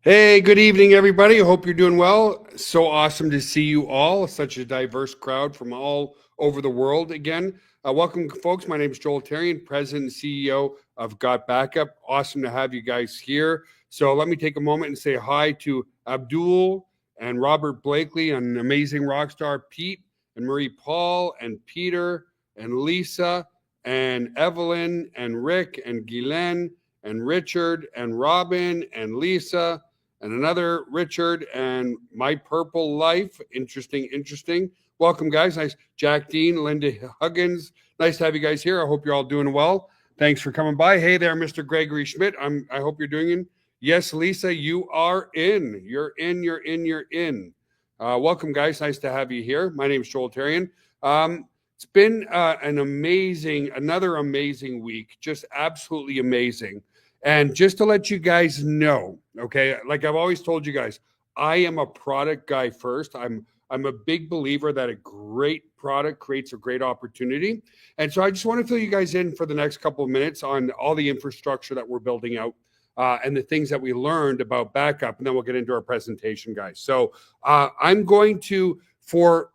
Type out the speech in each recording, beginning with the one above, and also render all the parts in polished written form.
Hey, good evening, everybody. I hope you're doing well. So awesome to see you all. Such a diverse crowd from all over the world again. Welcome, folks. My name is Joel Therien, President and CEO of Got Backup. Awesome to have you guys here. So let me take a moment and say hi to Abdul and Robert Blakely, an amazing rock star, Pete and Marie Paul and Peter and Lisa and Evelyn and Rick and Guylaine and Richard and Robin and Lisa and another Richard and My Purple Life. Interesting. Welcome, guys. Nice. Jack Dean, Linda Huggins. Nice to have you guys here. I hope you're all doing well. Thanks for coming by. Hey there, Mr. Gregory Schmidt. I hope you're doing it. Yes, Lisa, you are in. You're in. Welcome, guys. Nice to have you here. My name is Joel Therien. It's been another amazing week. Just absolutely amazing. And just to let you guys know, okay, like I've always told you guys, I am a product guy first. I'm a big believer that a great product creates a great opportunity. And so I just want to fill you guys in for the next couple of minutes on all the infrastructure that we're building out and the things that we learned about backup. And then we'll get into our presentation, guys. So I'm going to, for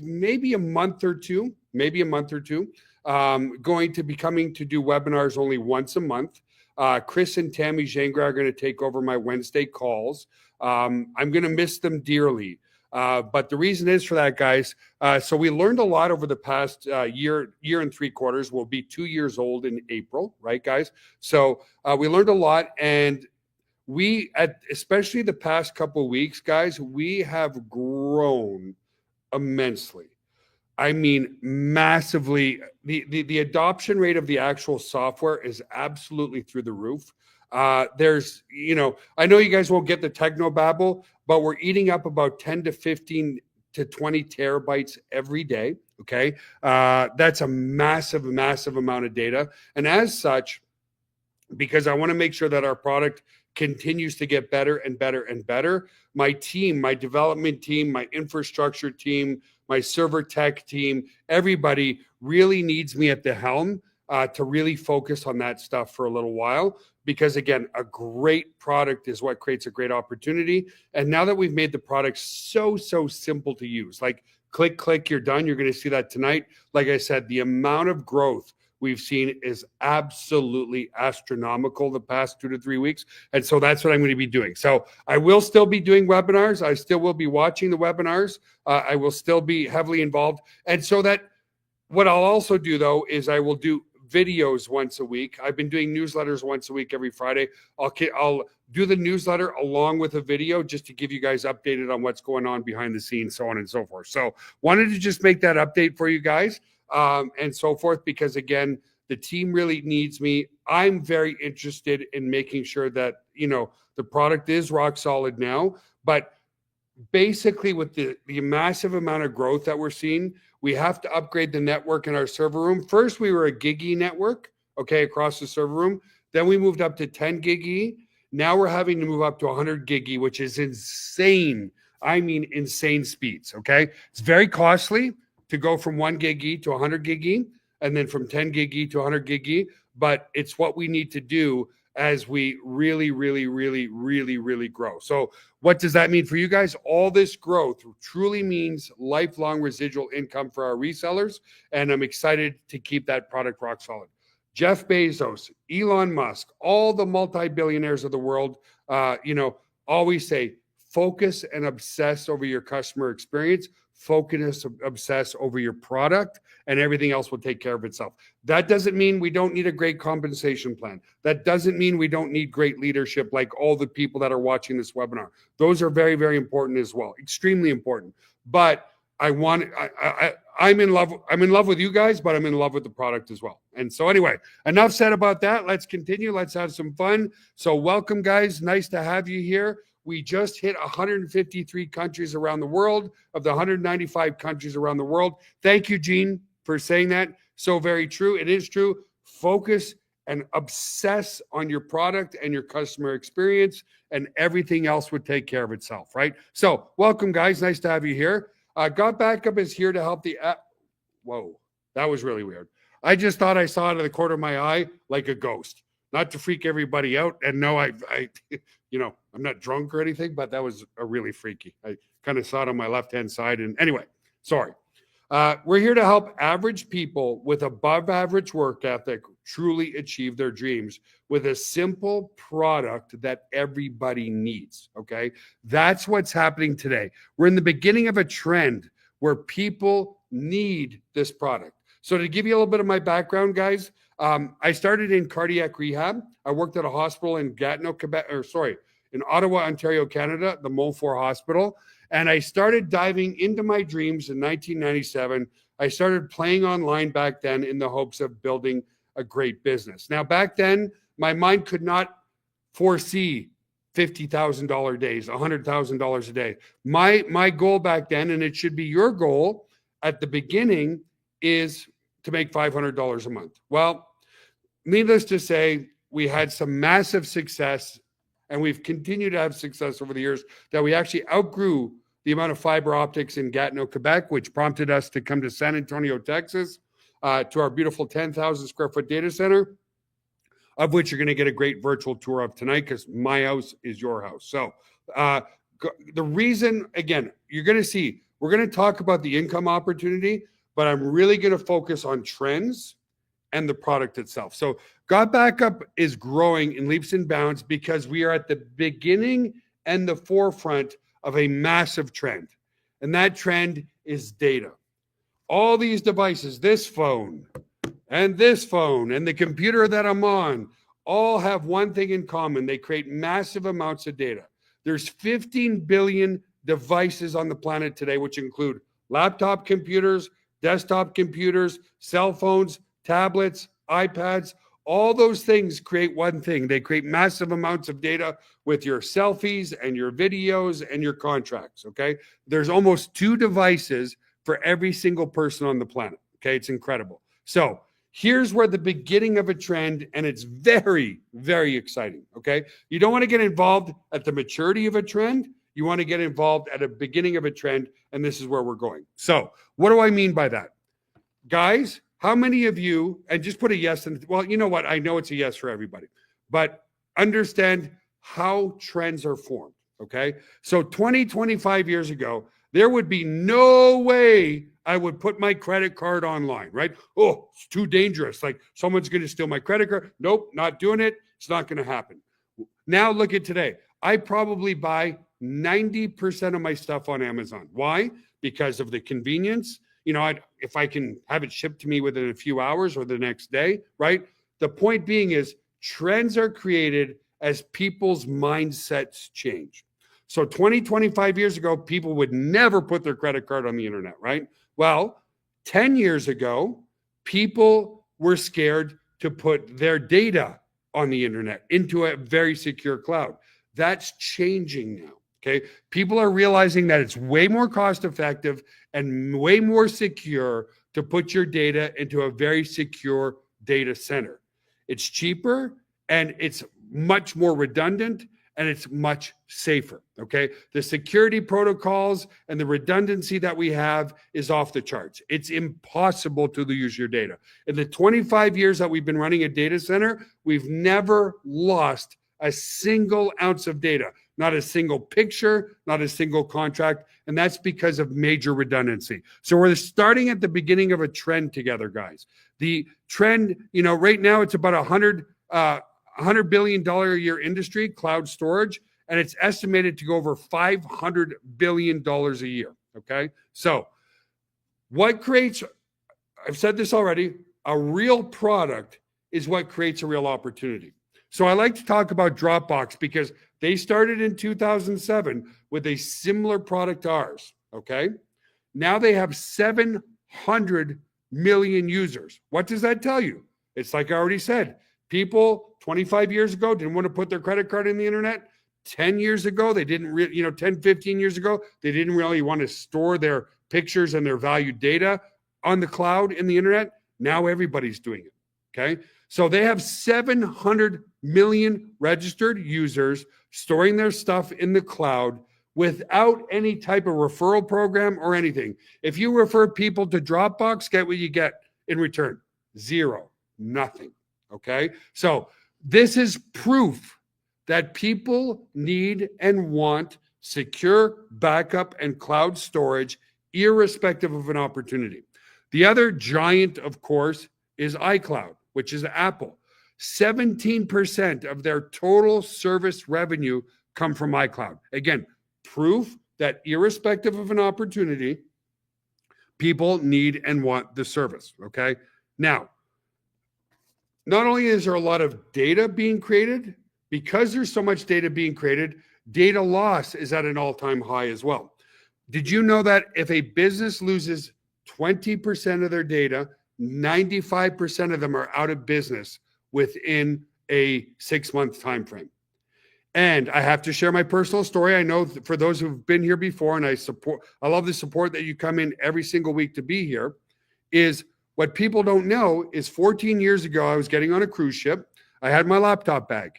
maybe a month or two, going to be coming to do webinars only once a month. Chris and Tammy Jengra are going to take over my Wednesday calls. I'm going to miss them dearly. But the reason is for that, guys. So we learned a lot over the past year and 3 quarters. We'll be 2 years old in April, right, guys? So we learned a lot. And especially the past couple of weeks, guys, we have grown immensely. I mean, massively. The adoption rate of the actual software is absolutely through the roof. There's, I know you guys won't get the techno babble, but we're eating up about 10 to 15 to 20 terabytes every day. Okay. That's a massive amount of data. And as such, because I want to make sure that our product continues to get better and better, my team, my development team, my infrastructure team, my server tech team, everybody really needs me at the helm to really focus on that stuff for a little while. Because again, a great product is what creates a great opportunity. And now that we've made the product so simple to use, like click, you're done. You're going to see that tonight. Like I said, the amount of growth we've seen is absolutely astronomical the past 2 to 3 weeks. And so that's what I'm going to be doing. So I will still be doing webinars. I still will be watching the webinars. I will still be heavily involved. And so that what I'll also do, though, is I will do videos once a week. I've been doing newsletters once a week every Friday. I'll do the newsletter along with a video just to give you guys updated on what's going on behind the scenes, so on and so forth. So wanted to just make that update for you guys. And so forth, because again, the team really needs me. I'm very interested in making sure that, the product is rock solid now, but basically with the massive amount of growth that we're seeing, we have to upgrade the network in our server room. First, we were a gig-E network, okay, across the server room. Then we moved up to 10 gig-E. Now we're having to move up to 100 gig-E, which is insane. I mean, insane speeds, okay? It's very costly to go from 1 gig-E to 100 gig-E, and then from 10 gig-E to 100 gig-E, but it's what we need to do as we really grow. So what does that mean for you guys? All this growth truly means lifelong residual income for our resellers, and I'm excited to keep that product rock solid. Jeff Bezos, Elon Musk, all the multi-billionaires of the world, always say, focus and obsess over your customer experience. Focus, obsess over your product, and everything else will take care of itself. That doesn't mean we don't need a great compensation plan. That doesn't mean we don't need great leadership like all the people that are watching this webinar. Those are very important as well, extremely important. But I'm in love with you guys, but I'm in love with the product as well. And so anyway, enough said about that. Let's continue. Let's have some fun. So welcome, guys. Nice to have you here. We just hit 153 countries around the world of the 195 countries around the world. Thank you, Gene, for saying that. So very true. It is true. Focus and obsess on your product and your customer experience, and everything else would take care of itself, right? So welcome, guys. Nice to have you here. Got Backup is here to help the app. Whoa, that was really weird. I just thought I saw it out of the corner of my eye like a ghost. not to freak everybody out. And no, I I'm not drunk or anything, but that was a really freaky. I kind of saw it on my left-hand side. And anyway, sorry. We're here to help average people with above average work ethic truly achieve their dreams with a simple product that everybody needs. Okay. That's what's happening today. We're in the beginning of a trend where people need this product. So to give you a little bit of my background, guys, I started in cardiac rehab. I worked at a hospital in in Ottawa, Ontario, Canada, the Montfort Hospital. And I started diving into my dreams in 1997. I started playing online back then in the hopes of building a great business. Now, back then, my mind could not foresee $50,000 days, $100,000 a day. My goal back then, and it should be your goal at the beginning, is to make $500 a month. Well, needless to say, we had some massive success, and we've continued to have success over the years that we actually outgrew the amount of fiber optics in Gatineau, Quebec, which prompted us to come to San Antonio, Texas, to our beautiful 10,000 square foot data center, of which you're going to get a great virtual tour of tonight because my house is your house. So the reason, again, you're going to see, we're going to talk about the income opportunity, but I'm really going to focus on trends and the product itself. So God Backup is growing in leaps and bounds because we are at the beginning and the forefront of a massive trend. And that trend is data. All these devices, this phone and the computer that I'm on, all have one thing in common. They create massive amounts of data. There's 15 billion devices on the planet today, which include laptop computers, desktop computers, cell phones, tablets, iPads. All those things create one thing. They create massive amounts of data with your selfies and your videos and your contracts, okay? There's almost 2 devices for every single person on the planet, okay? It's incredible. So here's where the beginning of a trend, and it's very, very exciting, okay? You don't want to get involved at the maturity of a trend. You want to get involved at a beginning of a trend, and this is where we're going. So what do I mean by that? Guys, how many of you, and just put a yes, and well, you know what? I know it's a yes for everybody, but understand how trends are formed, okay? So 25 years ago, there would be no way I would put my credit card online, right? Oh, it's too dangerous. Like someone's going to steal my credit card. Nope, not doing it. It's not going to happen. Now look at today. I probably buy 90% of my stuff on Amazon. Why? Because of the convenience. You know, if I can have it shipped to me within a few hours or the next day, right? The point being is trends are created as people's mindsets change. So 25 years ago, people would never put their credit card on the internet, right? Well, 10 years ago, people were scared to put their data on the internet into a very secure cloud. That's changing now. Okay. People are realizing that it's way more cost effective and way more secure to put your data into a very secure data center. It's cheaper and it's much more redundant and it's much safer. Okay. The security protocols and the redundancy that we have is off the charts. It's impossible to lose your data. In the 25 years that we've been running a data center, we've never lost a single ounce of data. Not a single picture, not a single contract. And that's because of major redundancy. So we're starting at the beginning of a trend together, guys. The trend, you know, right now it's about $100 billion a year industry, cloud storage, and it's estimated to go over $500 billion a year. Okay. So what creates, I've said this already, a real product is what creates a real opportunity. So I like to talk about Dropbox because they started in 2007 with a similar product to ours, okay? Now they have 700 million users. What does that tell you? It's like I already said, people 25 years ago didn't want to put their credit card in the internet. 10 years ago, they didn't really, 10, 15 years ago, they didn't really want to store their pictures and their valued data on the cloud in the internet. Now everybody's doing it, okay? So they have 700 million registered users storing their stuff in the cloud without any type of referral program or anything. If you refer people to Dropbox, get what you get in return. Zero, nothing. Okay. So This is proof that people need and want secure backup and cloud storage, irrespective of an opportunity. The other giant, of course, is iCloud, which is Apple. 17% of their total service revenue come from iCloud. Again, proof that irrespective of an opportunity, people need and want the service, okay? Now, not only is there a lot of data being created, because there's so much data being created, data loss is at an all-time high as well. Did you know that if a business loses 20% of their data, 95% of them are out of business within a 6-month time frame? And I have to share my personal story. I know for those who've been here before, and I love the support that you come in every single week to be here, is what people don't know is 14 years ago, I was getting on a cruise ship. I had my laptop bag.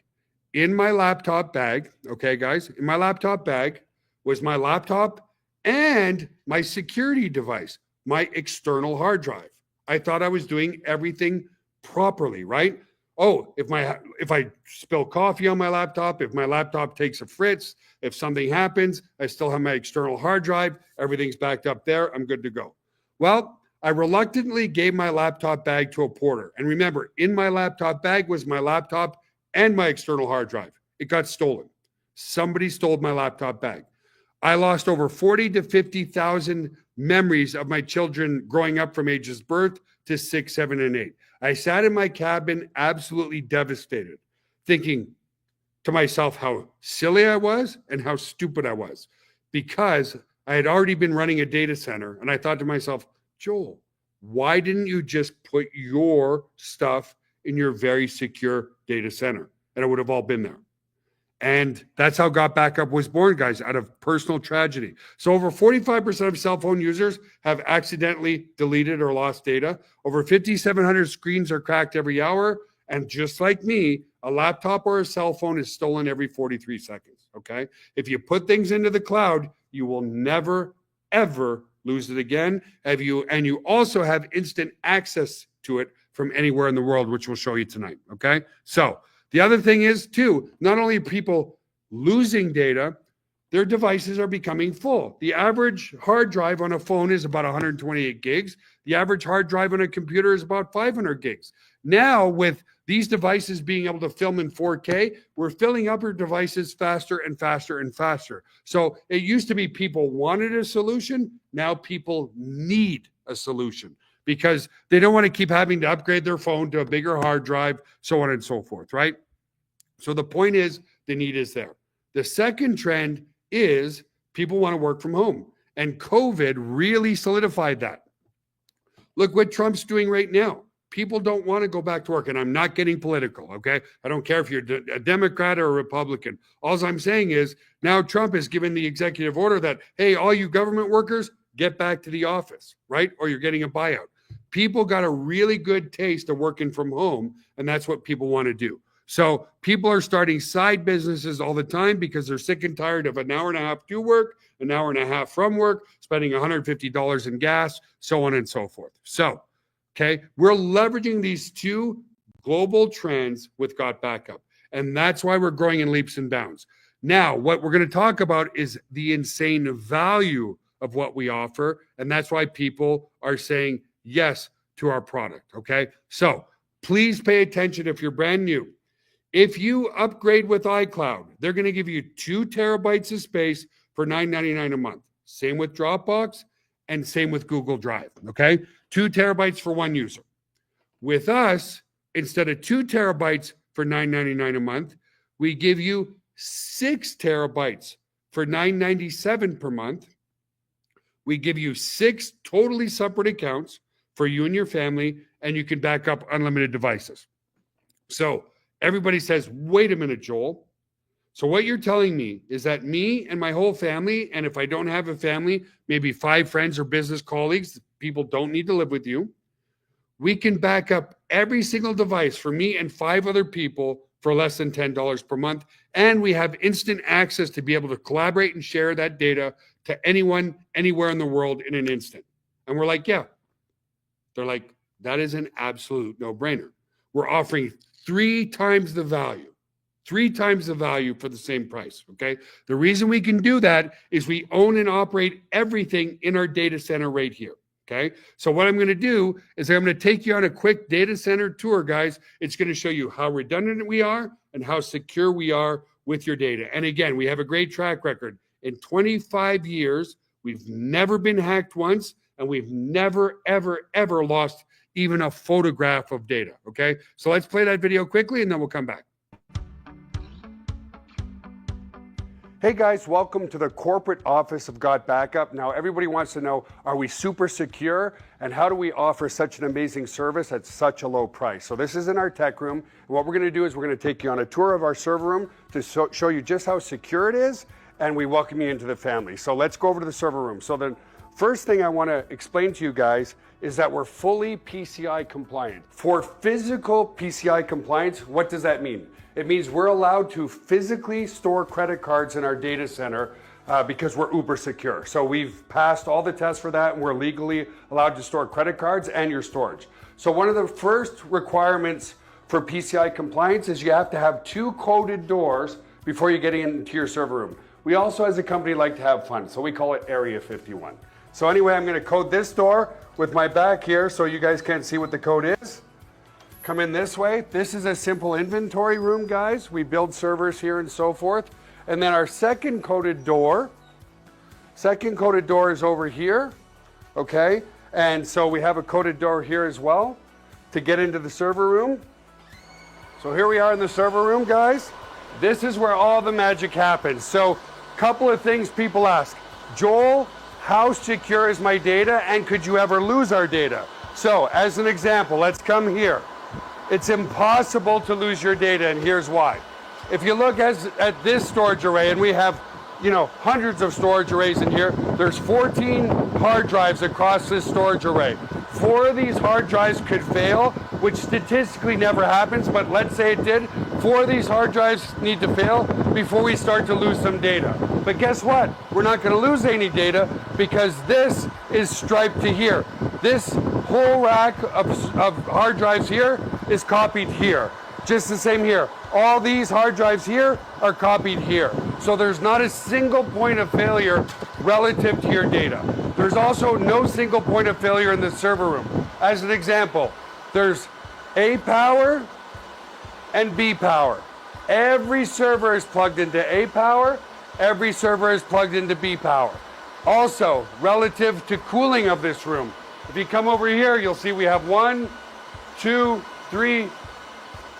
In my laptop bag, okay, guys, in my laptop bag was my laptop and my security device, my external hard drive. I thought I was doing everything properly, right? Oh, if I spill coffee on my laptop, if my laptop takes a fritz, if something happens, I still have my external hard drive. Everything's backed up there. I'm good to go. Well, I reluctantly gave my laptop bag to a porter. And remember, in my laptop bag was my laptop and my external hard drive. It got stolen. Somebody stole my laptop bag. I lost over 40 to 50,000 memories of my children growing up from ages birth to 6, 7, and 8. I sat in my cabin absolutely devastated, thinking to myself how silly I was and how stupid I was, because I had already been running a data center. And I thought to myself, Joel, why didn't you just put your stuff in your very secure data center? And it would have all been there. And that's how Got Backup was born, guys, out of personal tragedy. So over 45% of cell phone users have accidentally deleted or lost data. Over 5,700 screens are cracked every hour. And just like me, a laptop or a cell phone is stolen every 43 seconds, okay? If you put things into the cloud, you will never, ever lose it again. And you also have instant access to it from anywhere in the world, which we'll show you tonight, okay? So the other thing is, too, not only people losing data, their devices are becoming full. The average hard drive on a phone is about 128 gigs. The average hard drive on a computer is about 500 gigs. Now, with these devices being able to film in 4K, we're filling up our devices faster and faster and faster. So it used to be people wanted a solution. Now people need a solution, because they don't want to keep having to upgrade their phone to a bigger hard drive, so on and so forth, right? So the point is, the need is there. The second trend is people want to work from home. And COVID really solidified that. Look what Trump's doing right now. People don't want to go back to work. And I'm not getting political, okay? I don't care if you're a Democrat or a Republican. All I'm saying is now Trump has given the executive order that, hey, all you government workers, get back to the office, right? Or you're getting a buyout. People got a really good taste of working from home, and that's what people want to do. So people are starting side businesses all the time because they're sick and tired of an hour and a half to work, an hour and a half from work, spending $150 in gas, so on and so forth. So, okay, we're leveraging these two global trends with Got Backup, and that's why we're growing in leaps and bounds. Now, what we're going to talk about is the insane value of what we offer, and that's why people are saying yes to our product, okay? So please pay attention if you're brand new. If you upgrade with iCloud, they're going to give you 2 terabytes of space for $9.99 a month. Same with Dropbox and same with Google Drive, okay? 2 terabytes for one user. With us, instead of 2 terabytes for $9.99 a month, we give you 6 terabytes for $9.97 per month. We give you 6 totally separate accounts for you and your family, and you can back up unlimited devices. So everybody says, wait a minute, Joel. So what you're telling me is that me and my whole family, and if I don't have a family, maybe 5 friends or business colleagues, people don't need to live with you, we can back up every single device for me and 5 other people for less than $10 per month. And we have instant access to be able to collaborate and share that data to anyone, anywhere in the world in an instant. And we're like, yeah. They're like, that is an absolute no-brainer. We're offering 3 times the value. 3 times the value for the same price, okay? The reason we can do that is we own and operate everything in our data center right here, okay? So what I'm gonna do is I'm gonna take you on a quick data center tour, guys. It's gonna show you how redundant we are and how secure we are with your data. And again, we have a great track record. In 25 years, we've never been hacked once, and we've never, ever, ever lost even a photograph of data, okay? So let's play that video quickly, and then we'll come back. Hey guys, welcome to the corporate office of Got Backup. Now everybody wants to know, are we super secure? And how do we offer such an amazing service at such a low price? So this is in our tech room. And what we're gonna do is we're gonna take you on a tour of our server room to show you just how secure it is, and we welcome you into the family. So let's go over to the server room. So the first thing I wanna explain to you guys is that we're fully PCI compliant. For physical PCI compliance, what does that mean? It means we're allowed to physically store credit cards in our data center because we're uber secure. So we've passed all the tests for that, and we're legally allowed to store credit cards and your storage. So one of the first requirements for PCI compliance is you have to have 2 coded doors before you get into your server room. We also, as a company, like to have fun, so we call it Area 51. So anyway, I'm gonna code this door with my back here so you guys can't see what the code is. Come in this way. This is a simple inventory room, guys. We build servers here and so forth. And then our second coded door is over here, okay? And so we have a coded door here as well to get into the server room. So here we are in the server room, guys. This is where all the magic happens. So couple of things people ask. Joel, how secure is my data, and could you ever lose our data? So as an example, let's come here. It's impossible to lose your data, and here's why. If you look at this storage array, and we have, hundreds of storage arrays in here, there's 14 hard drives across this storage array. 4 of these hard drives could fail, which statistically never happens, but let's say it did. 4 of these hard drives need to fail before we start to lose some data. But guess what? We're not gonna lose any data because this is striped to here. This whole rack of hard drives here is copied here. Just the same here. All these hard drives here are copied here. So there's not a single point of failure relative to your data. There's also no single point of failure in the server room. As an example, there's A power and B power. Every server is plugged into A power, every server is plugged into B power. Also, relative to cooling of this room, if you come over here, you'll see we have 1, 2, 3,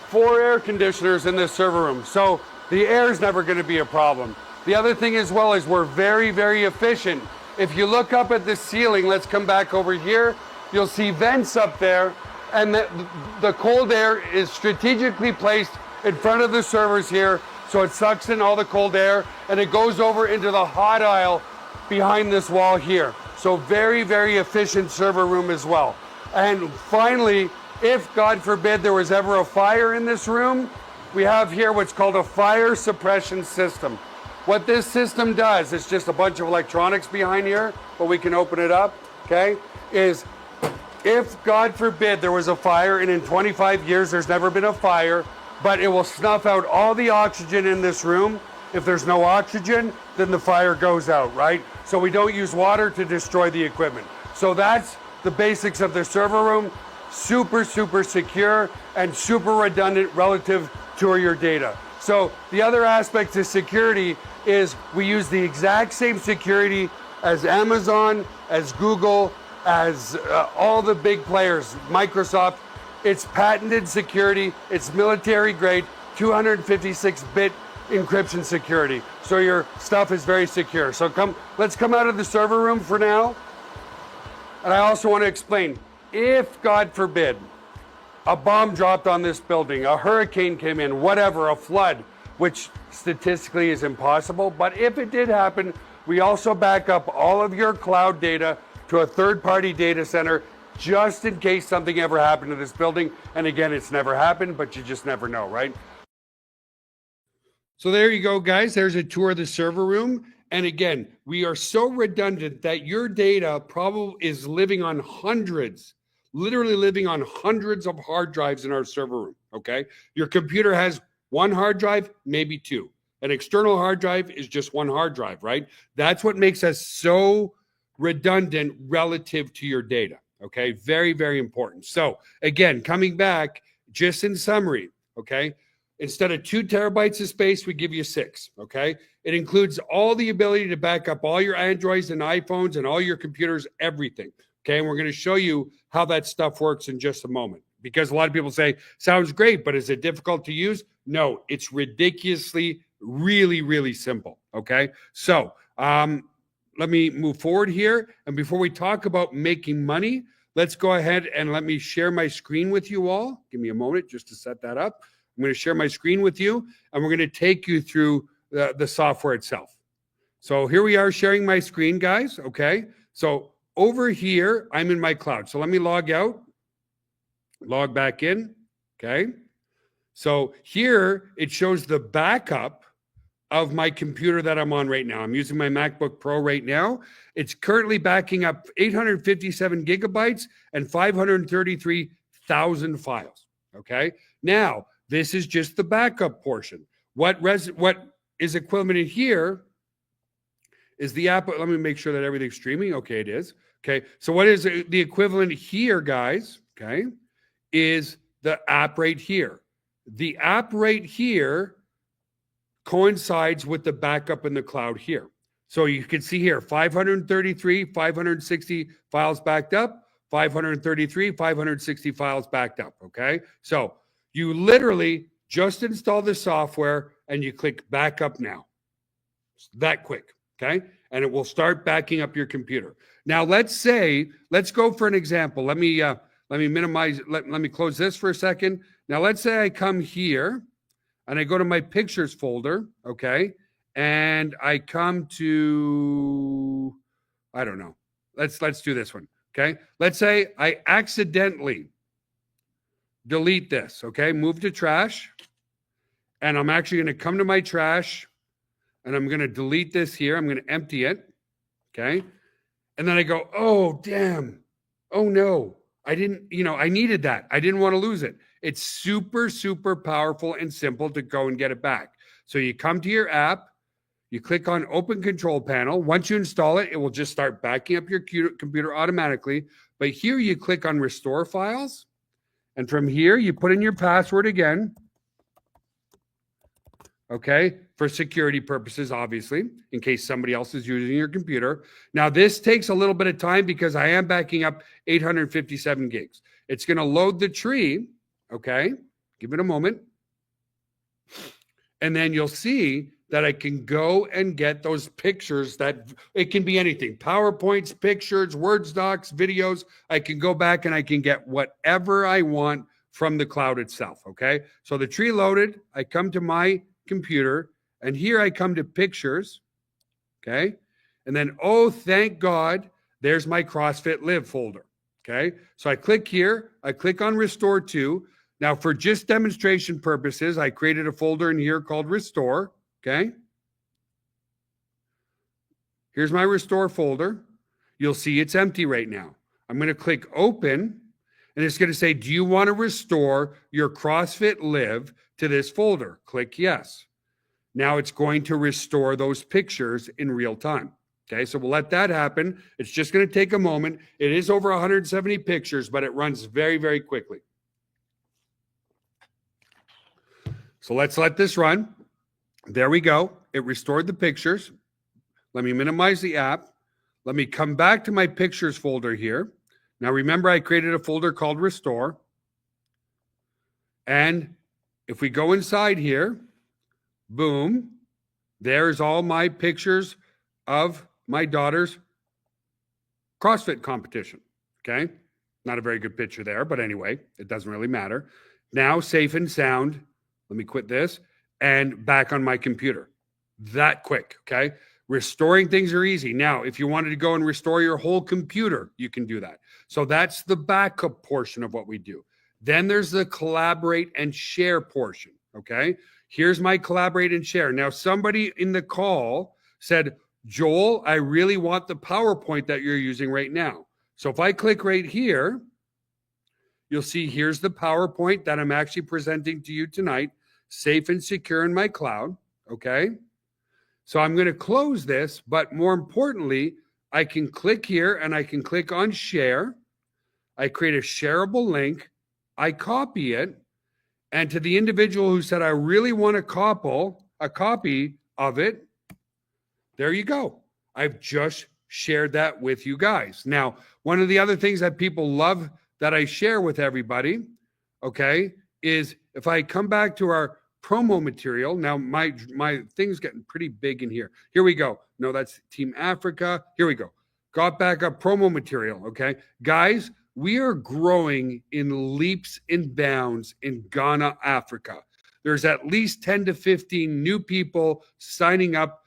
4 air conditioners in this server room. So the air is never going to be a problem. The other thing as well is we're very, very efficient. If you look up at the ceiling, let's come back over here, you'll see vents up there, and the cold air is strategically placed in front of the servers here, so it sucks in all the cold air, and it goes over into the hot aisle behind this wall here. So very, very efficient server room as well. And finally, if God forbid there was ever a fire in this room, we have here what's called a fire suppression system. What this system does, it's just a bunch of electronics behind here, but we can open it up, okay, is if God forbid there was a fire, and in 25 years there's never been a fire, but it will snuff out all the oxygen in this room. If there's no oxygen, then the fire goes out, right? So we don't use water to destroy the equipment. So that's the basics of the server room. Super, super secure and super redundant relative to your data. So the other aspect to security is we use the exact same security as Amazon, as Google, as all the big players, Microsoft. It's patented security, it's military grade, 256-bit encryption security. So your stuff is very secure. So let's come out of the server room for now. And I also want to explain, if God forbid, a bomb dropped on this building, a hurricane came in, whatever, a flood, which statistically is impossible, but if it did happen, we also back up all of your cloud data to a third-party data center just in case something ever happened to this building. And again, it's never happened, but you just never know, right? So there you go, guys. There's a tour of the server room. And again, we are so redundant that your data probably is living on hundreds, literally living on hundreds of hard drives in our server room, okay? Your computer has one hard drive, maybe two. An external hard drive is just one hard drive, right? That's what makes us so redundant relative to your data, okay? Very, very important. So again, coming back, just in summary, okay? Instead of 2 terabytes of space, we give you 6, okay? It includes all the ability to back up all your Androids and iPhones and all your computers, everything, okay? And we're going to show you how that stuff works in just a moment. Because a lot of people say, sounds great, but is it difficult to use? No, it's ridiculously, really, really simple, okay? So let me move forward here. And before we talk about making money, let's go ahead and let me share my screen with you all. Give me a moment just to set that up. I'm going to share my screen with you, and we're going to take you through the software itself. So here we are sharing my screen, guys, okay? So over here, I'm in my cloud. So let me log out, log back in, okay? So here, it shows the backup of my computer that I'm on right now. I'm using my MacBook Pro right now. It's currently backing up 857 gigabytes and 533,000 files, okay? Now, this is just the backup portion. What is equivalent in here is the app. Let me make sure that everything's streaming. Okay, it is. Okay, so what is the equivalent here, guys? Okay, is the app right here. The app right here coincides with the backup in the cloud here. So you can see here, 533, 560 files backed up, 533, 560 files backed up, okay? So you literally just install the software and you click backup now. It's that quick, okay? And it will start backing up your computer. Now, let's go for an example. Let me minimize, let me close this for a second. Now, let's say I come here and I go to my pictures folder, okay? And I come to, I don't know. Let's do this one, okay? Let's say I accidentally delete this, okay? Move to trash. And I'm actually going to come to my trash and I'm going to delete this here. I'm going to empty it, okay? And then I go, oh, damn. Oh, no. I didn't, I needed that. I didn't want to lose it. It's super, super powerful and simple to go and get it back. So you come to your app, you click on Open Control Panel. Once you install it, it will just start backing up your computer automatically. But here you click on Restore Files. And from here, you put in your password again, okay, for security purposes, obviously, in case somebody else is using your computer. Now, this takes a little bit of time because I am backing up 857 gigs. It's going to load the tree, okay? Give it a moment. And then you'll see that I can go and get those pictures that it can be anything, PowerPoints, pictures, Word docs, videos. I can go back and I can get whatever I want from the cloud itself, okay? So the tree loaded, I come to my computer and here I come to pictures, okay? And then, oh, thank God, there's my CrossFit Live folder, okay? So I click here, I click on Restore To. Now for just demonstration purposes, I created a folder in here called Restore, okay? Here's my Restore folder. You'll see it's empty right now. I'm going to click Open, and it's going to say, do you want to restore your CrossFit Live to this folder? Click Yes. Now it's going to restore those pictures in real time. Okay, so we'll let that happen. It's just going to take a moment. It is over 170 pictures, but it runs very, very quickly. So let's let this run. There we go. It restored the pictures. Let me minimize the app. Let me come back to my pictures folder here. Now remember, I created a folder called Restore. And if we go inside here, boom, there's all my pictures of my daughter's CrossFit competition, okay? Not a very good picture there, but anyway, it doesn't really matter. Now, safe and sound, let me quit this, and back on my computer. That quick, okay? Restoring things are easy. Now, if you wanted to go and restore your whole computer, you can do that. So that's the backup portion of what we do. Then there's the collaborate and share portion, okay? Here's my collaborate and share. Now, somebody in the call said, Joel, I really want the PowerPoint that you're using right now. So if I click right here, you'll see here's the PowerPoint that I'm actually presenting to you tonight, safe and secure in my cloud, okay? So I'm going to close this, but more importantly, I can click here and I can click on share. I create a shareable link. I copy it. And to the individual who said, I really want a copy of it, there you go. I've just shared that with you guys. Now, one of the other things that people love that I share with everybody, okay, is if I come back to our promo material. Now, my thing's getting pretty big in here. Here we go. No, that's Team Africa. Here we go. Got back up promo material, okay? Guys, we are growing in leaps and bounds in Ghana, Africa. There's at least 10 to 15 new people signing up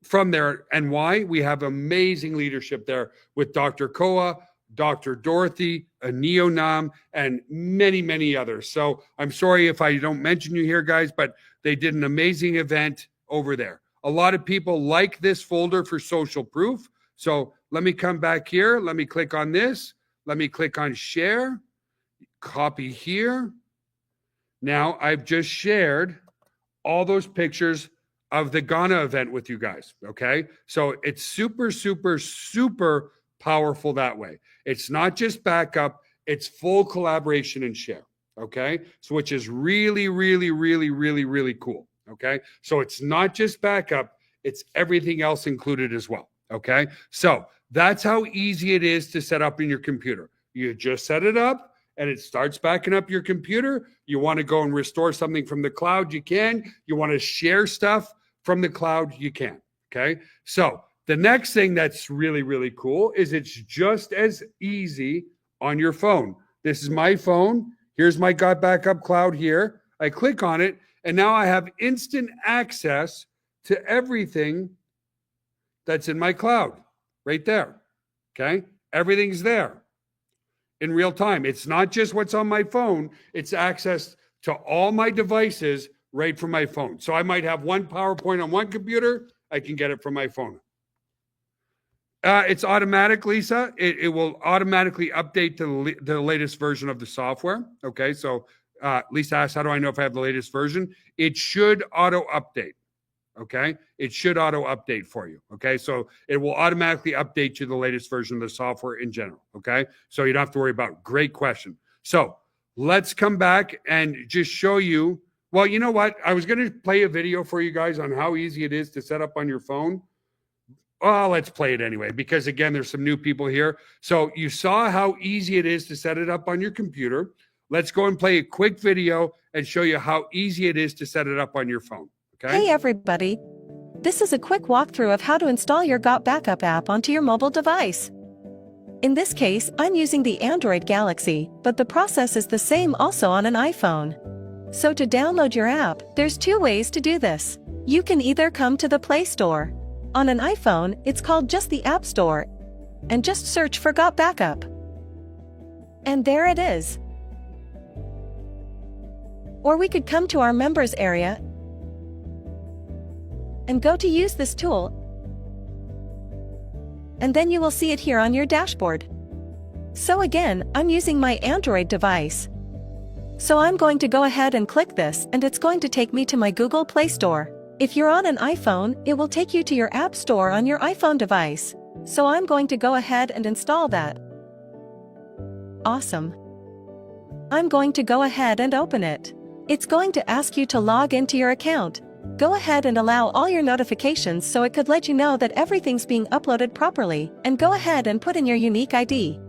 from there. And why? We have amazing leadership there with Dr. Koa, Dr. Dorothy, Neonam, and many, many others. So I'm sorry if I don't mention you here, guys, but they did an amazing event over there. A lot of people like this folder for social proof. So let me come back here. Let me click on this. Let me click on share, copy here. Now I've just shared all those pictures of the Ghana event with you guys, okay? So it's super, super, super powerful that way. It's not just backup, it's full collaboration and share, okay? So which is really, really, really, really, really cool, okay? So it's not just backup, it's everything else included as well, okay? So that's how easy it is to set up in your computer. You just set it up and it starts backing up your computer. You want to go and restore something from the cloud, you can. You want to share stuff from the cloud, you can, okay? So the next thing that's really, really cool is it's just as easy on your phone. This is my phone. Here's my Got Backup Cloud here. I click on it, and now I have instant access to everything that's in my cloud right there, okay? Everything's there in real time. It's not just what's on my phone. It's access to all my devices right from my phone. So I might have one PowerPoint on one computer. I can get it from my phone. It's automatic, Lisa. It will automatically update to the latest version of the software. Okay, so Lisa asked, how do I know if I have the latest version? It should auto-update. Okay, it should auto-update for you. Okay, so it will automatically update to the latest version of the software in general. Okay, so you don't have to worry about it. Great question. So let's come back and just show you. Well, you know what? I was going to play a video for you guys on how easy it is to set up on your phone. Oh, let's play it anyway, because again, there's some new people here. So you saw how easy it is to set it up on your computer. Let's go and play a quick video and show you how easy it is to set it up on your phone. Okay? Hey everybody. This is a quick walkthrough of how to install your Got Backup app onto your mobile device. In this case, I'm using the Android Galaxy, but the process is the same also on an iPhone. So to download your app, there's two ways to do this. You can either come to the Play Store. On an iPhone, it's called just the App Store, and just search for Got Backup. And there it is. Or we could come to our members area and go to use this tool, and then you will see it here on your dashboard. So again, I'm using my Android device. So I'm going to go ahead and click this, and it's going to take me to my Google Play Store. If you're on an iPhone, it will take you to your App Store on your iPhone device. So I'm going to go ahead and install that. Awesome. I'm going to go ahead and open it. It's going to ask you to log into your account. Go ahead and allow all your notifications so it could let you know that everything's being uploaded properly, and go ahead and put in your unique ID.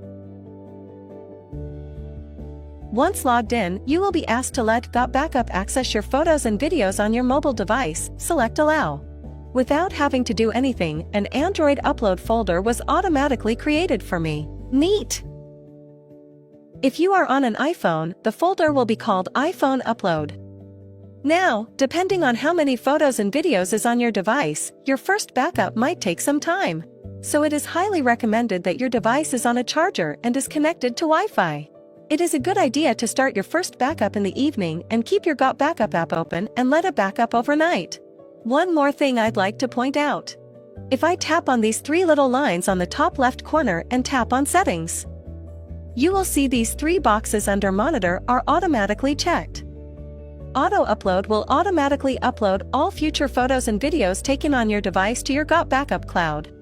Once logged in, you will be asked to let Got Backup access your photos and videos on your mobile device. Select Allow. Without having to do anything, an Android upload folder was automatically created for me. Neat! If you are on an iPhone, the folder will be called iPhone Upload. Now, depending on how many photos and videos is on your device, your first backup might take some time. So it is highly recommended that your device is on a charger and is connected to Wi-Fi. It is a good idea to start your first backup in the evening and keep your Got Backup app open and let it back up overnight. One more thing I'd like to point out. If I tap on these three little lines on the top left corner and tap on Settings, you will see these 3 boxes under Monitor are automatically checked. Auto Upload will automatically upload all future photos and videos taken on your device to your GOT Backup cloud.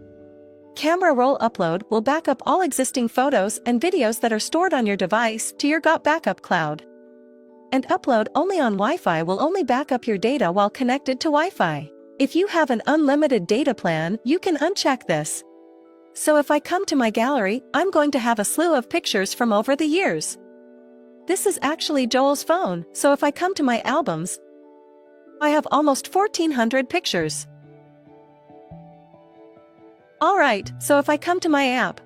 Camera Roll Upload will back up all existing photos and videos that are stored on your device to your GOT Backup cloud. And Upload Only on Wi-Fi will only back up your data while connected to Wi-Fi. If you have an unlimited data plan, you can uncheck this. So if I come to my gallery, I'm going to have a slew of pictures from over the years. This is actually Joel's phone, so if I come to my albums, I have almost 1,400 pictures. Alright, so if I come to my app,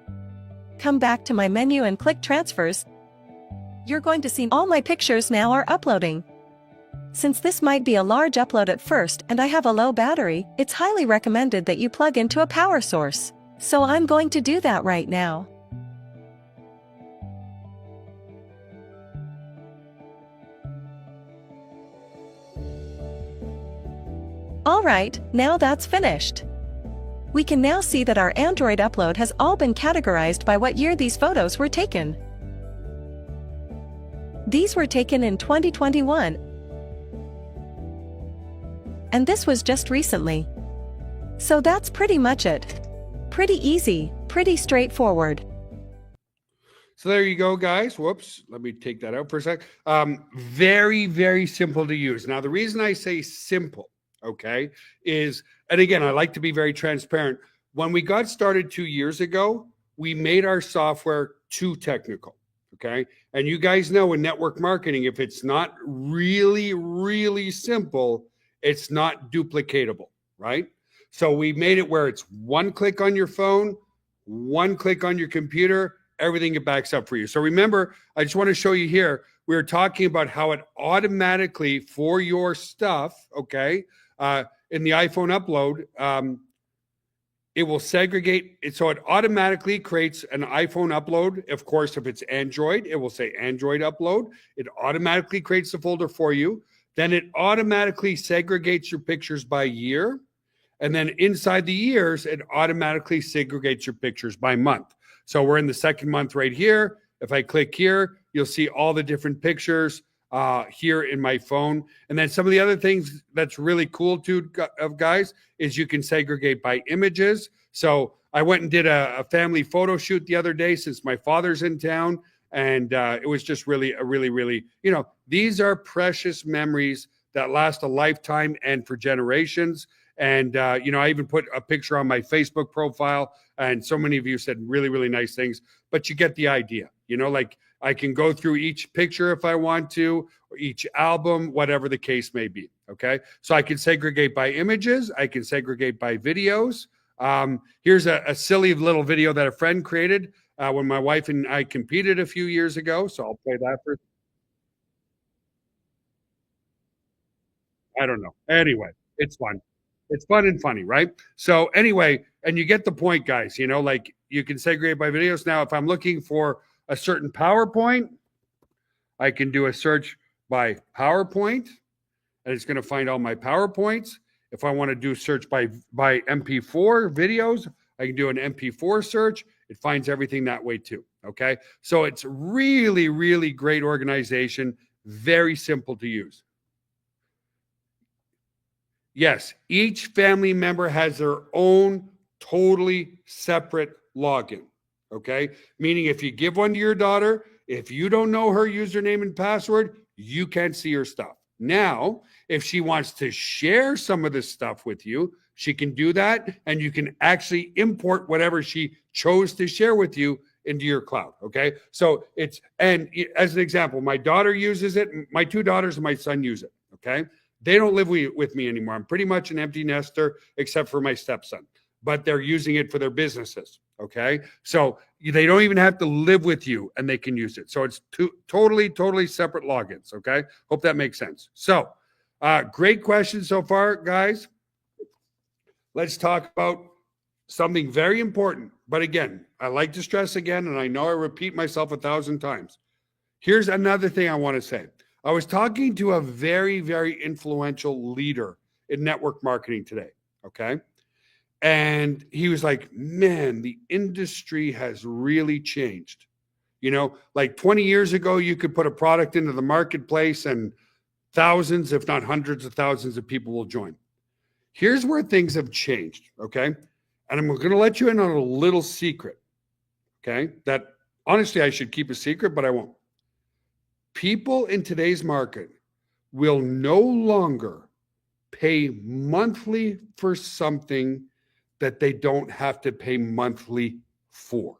come back to my menu and click Transfers, you're going to see all my pictures now are uploading. Since this might be a large upload at first and I have a low battery, it's highly recommended that you plug into a power source. So I'm going to do that right now. Alright, now that's finished. We can now see that our Android upload has all been categorized by what year these photos were taken. These were taken in 2021. And this was just recently. So that's pretty much it. Pretty easy, pretty straightforward. So there you go, guys. Whoops. Let me take that out for a sec. Very, very simple to use. Now, the reason I say simple, okay, is, and again, I like to be very transparent. When we got started 2 years ago, we made our software too technical, okay? And you guys know in network marketing, if it's not really, really simple, it's not duplicatable, right? So we made it where it's one click on your phone, one click on your computer, everything it backs up for you. So remember, I just want to show you here, we were talking about how it automatically for your stuff, okay, in the iPhone upload, it will segregate it. So it automatically creates an iPhone upload. Of course, if it's Android, it will say Android upload. It automatically creates the folder for you. Then it automatically segregates your pictures by year. And then inside the years, it automatically segregates your pictures by month. So we're in the second month right here. If I click here, you'll see all the different pictures here in my phone. And then some of the other things that's really cool too, guys, is you can segregate by images. So I went and did a family photo shoot the other day since my father's in town. And it was just really, you know, these are precious memories that last a lifetime and for generations. And, you know, I even put a picture on my Facebook profile, and so many of you said really, really nice things, but you get the idea, you know, like I can go through each picture if I want to, or each album, whatever the case may be. Okay. So I can segregate by images. I can segregate by videos. Here's a silly little video that a friend created when my wife and I competed a few years ago. So I'll play that for, I don't know. Anyway, it's fun. It's fun and funny, right? So anyway, and you get the point, guys, you know, like you can segregate by videos. Now, if I'm looking for a certain PowerPoint, I can do a search by PowerPoint, and it's going to find all my PowerPoints. If I want to do search by MP4 videos, I can do an MP4 search. It finds everything that way too, okay? So it's really, really great organization, very simple to use. Yes, each family member has their own totally separate login, okay? Meaning if you give one to your daughter, if you don't know her username and password, you can't see her stuff. Now, if she wants to share some of this stuff with you, she can do that, and you can actually import whatever she chose to share with you into your cloud, okay? So it's, and as an example, my daughter uses it, my two daughters and my son use it, okay? They don't live with me anymore. I'm pretty much an empty nester, except for my stepson, but they're using it for their businesses. Okay. So they don't even have to live with you and they can use it. So it's totally separate logins. Okay. Hope that makes sense. So great question so far, guys. Let's talk about something very important. But again, I like to stress again, and I know I repeat myself 1,000 times. Here's another thing I want to say. I was talking to a very, very influential leader in network marketing today, okay? And he was like, man, the industry has really changed. You know, like 20 years ago, you could put a product into the marketplace and thousands, if not hundreds of thousands of people will join. Here's where things have changed, okay? And I'm going to let you in on a little secret, okay? That honestly, I should keep a secret, but I won't. People in today's market will no longer pay monthly for something that they don't have to pay monthly for.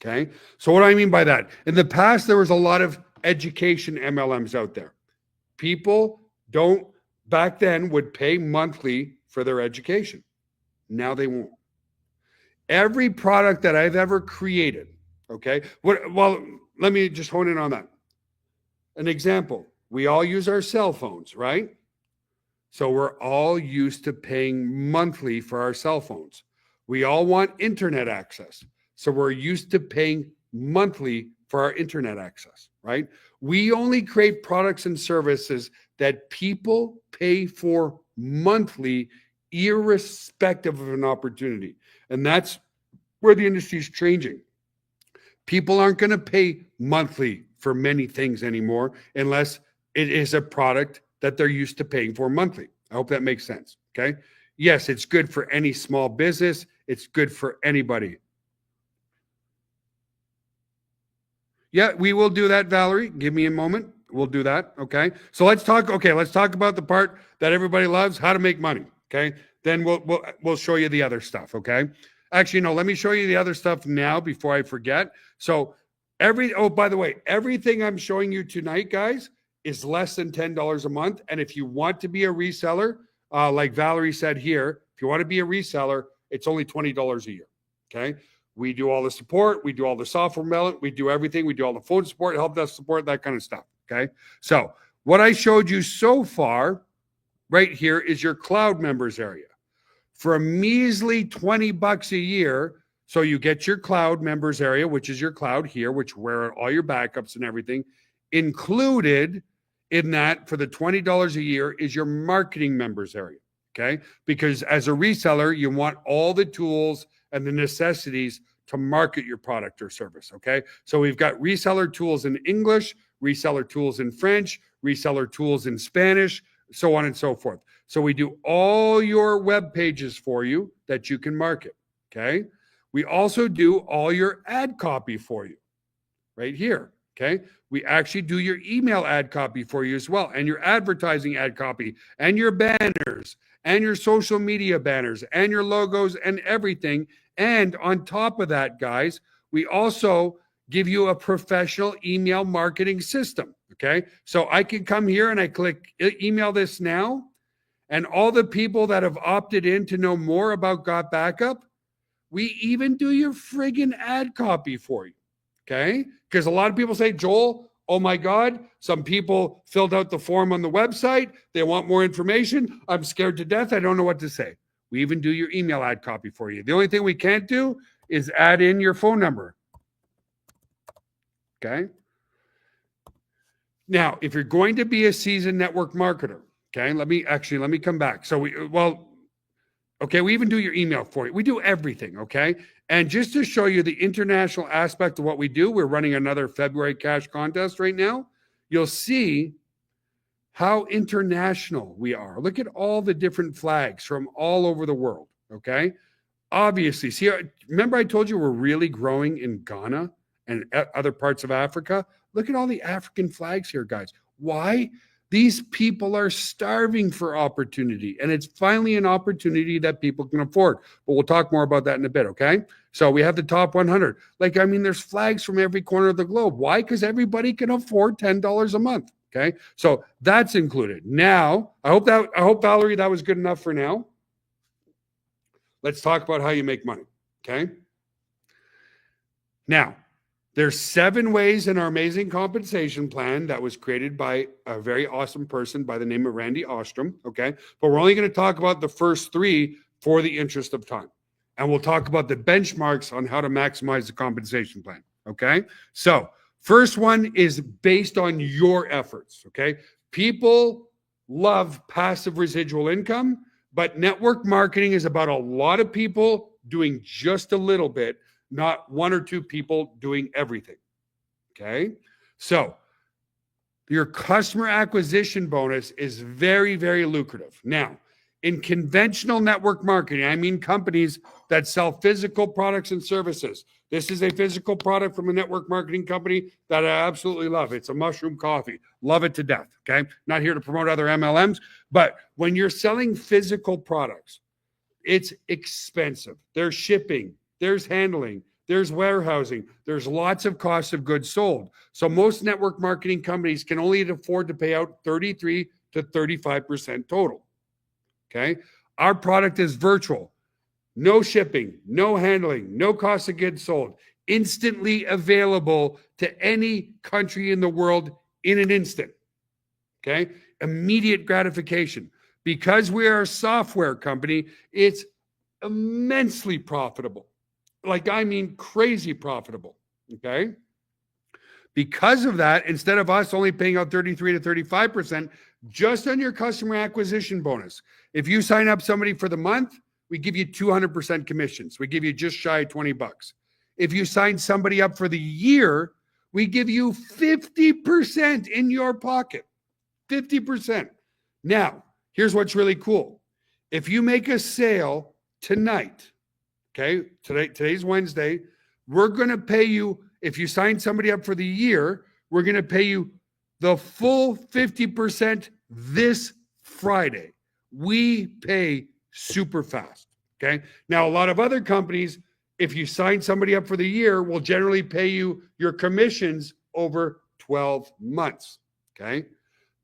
Okay. So what do I mean by that? In the past, there was a lot of education MLMs out there. People back then would pay monthly for their education. Now they won't. Every product that I've ever created, okay. Well, let me just hone in on that. An example, we all use our cell phones, right? So we're all used to paying monthly for our cell phones. We all want internet access. So we're used to paying monthly for our internet access, right? We only create products and services that people pay for monthly, irrespective of an opportunity. And that's where the industry is changing. People aren't going to pay monthly for many things anymore unless it is a product that they're used to paying for monthly. I hope that makes sense, okay? Yes, it's good for any small business. It's good for anybody. Yeah, we will do that, Valerie. Give me a moment. We'll do that, okay? So let's talk about the part that everybody loves, how to make money, okay? Then we'll show you the other stuff, okay? Actually, no, let me show you the other stuff now before I forget. So by the way, everything I'm showing you tonight, guys, is less than $10 a month. And if you want to be a reseller, like Valerie said here, if you want to be a reseller, it's only $20 a year, okay? We do all the support. We do all the software development. We do everything. We do all the phone support, help desk support, that kind of stuff, okay? So what I showed you so far right here is your cloud members area. For a measly $20 a year, so you get your cloud members area, which is your cloud here, which where all your backups and everything. Included in that for the $20 a year is your marketing members area, okay? Because as a reseller, you want all the tools and the necessities to market your product or service, okay? So we've got reseller tools in English, reseller tools in French, reseller tools in Spanish, so on and so forth. So we do all your web pages for you that you can market, okay? We also do all your ad copy for you right here, okay? We actually do your email ad copy for you as well, and your advertising ad copy, and your banners, and your social media banners, and your logos, and everything. And on top of that, guys, we also give you a professional email marketing system, okay? So I can come here and I click email this now, and all the people that have opted in to know more about Got Backup, we even do your friggin' ad copy for you, okay? Because a lot of people say, Joel, oh my God, some people filled out the form on the website. They want more information. I'm scared to death. I don't know what to say. We even do your email ad copy for you. The only thing we can't do is add in your phone number, okay? Now, if you're going to be a seasoned network marketer, okay, let me come back. So we even do your email for you. We do everything, okay? And just to show you the international aspect of what we do, we're running another February cash contest right now. You'll see how international we are. Look at all the different flags from all over the world, okay? Obviously, see, remember I told you we're really growing in Ghana and other parts of Africa? Look at all the African flags here, guys. Why? These people are starving for opportunity, and it's finally an opportunity that people can afford. But we'll talk more about that in a bit, okay? So we have the top 100. There's flags from every corner of the globe. Why? Because everybody can afford $10 a month, okay? So that's included. Now, I hope, Valerie, that was good enough for now. Let's talk about how you make money, okay? Now, there's 7 ways in our amazing compensation plan that was created by a very awesome person by the name of Randy Ostrom, okay? But we're only going to talk about the first 3 for the interest of time. And we'll talk about the benchmarks on how to maximize the compensation plan, okay? So first one is based on your efforts, okay? People love passive residual income, but network marketing is about a lot of people doing just a little bit, not 1 or 2 people doing everything, Okay. So your customer acquisition bonus is very, very lucrative. Now, in conventional network marketing, I mean companies that sell physical products and services. This is a physical product from a network marketing company that I absolutely love. It's a mushroom coffee. Love it to death. Okay. Not here to promote other MLMs, but when you're selling physical products, it's expensive. There's shipping, there's handling, there's warehousing, there's lots of costs of goods sold. So most network marketing companies can only afford to pay out 33 to 35% total. Okay. Our product is virtual, no shipping, no handling, no cost of goods sold, instantly available to any country in the world in an instant. Okay. Immediate gratification. Because we are a software company, it's immensely profitable. Like, I mean, crazy profitable. Okay. Because of that, instead of us only paying out 33 to 35%, just on your customer acquisition bonus, if you sign up somebody for the month, we give you 200% commissions. We give you just shy of $20. If you sign somebody up for the year, we give you 50% in your pocket. 50%. Now, here's what's really cool. If you make a sale tonight, okay, today's Wednesday, we're going to pay you, if you sign somebody up for the year, we're going to pay you the full 50% this Friday. We pay super fast, okay? Now, a lot of other companies, if you sign somebody up for the year, will generally pay you your commissions over 12 months, okay?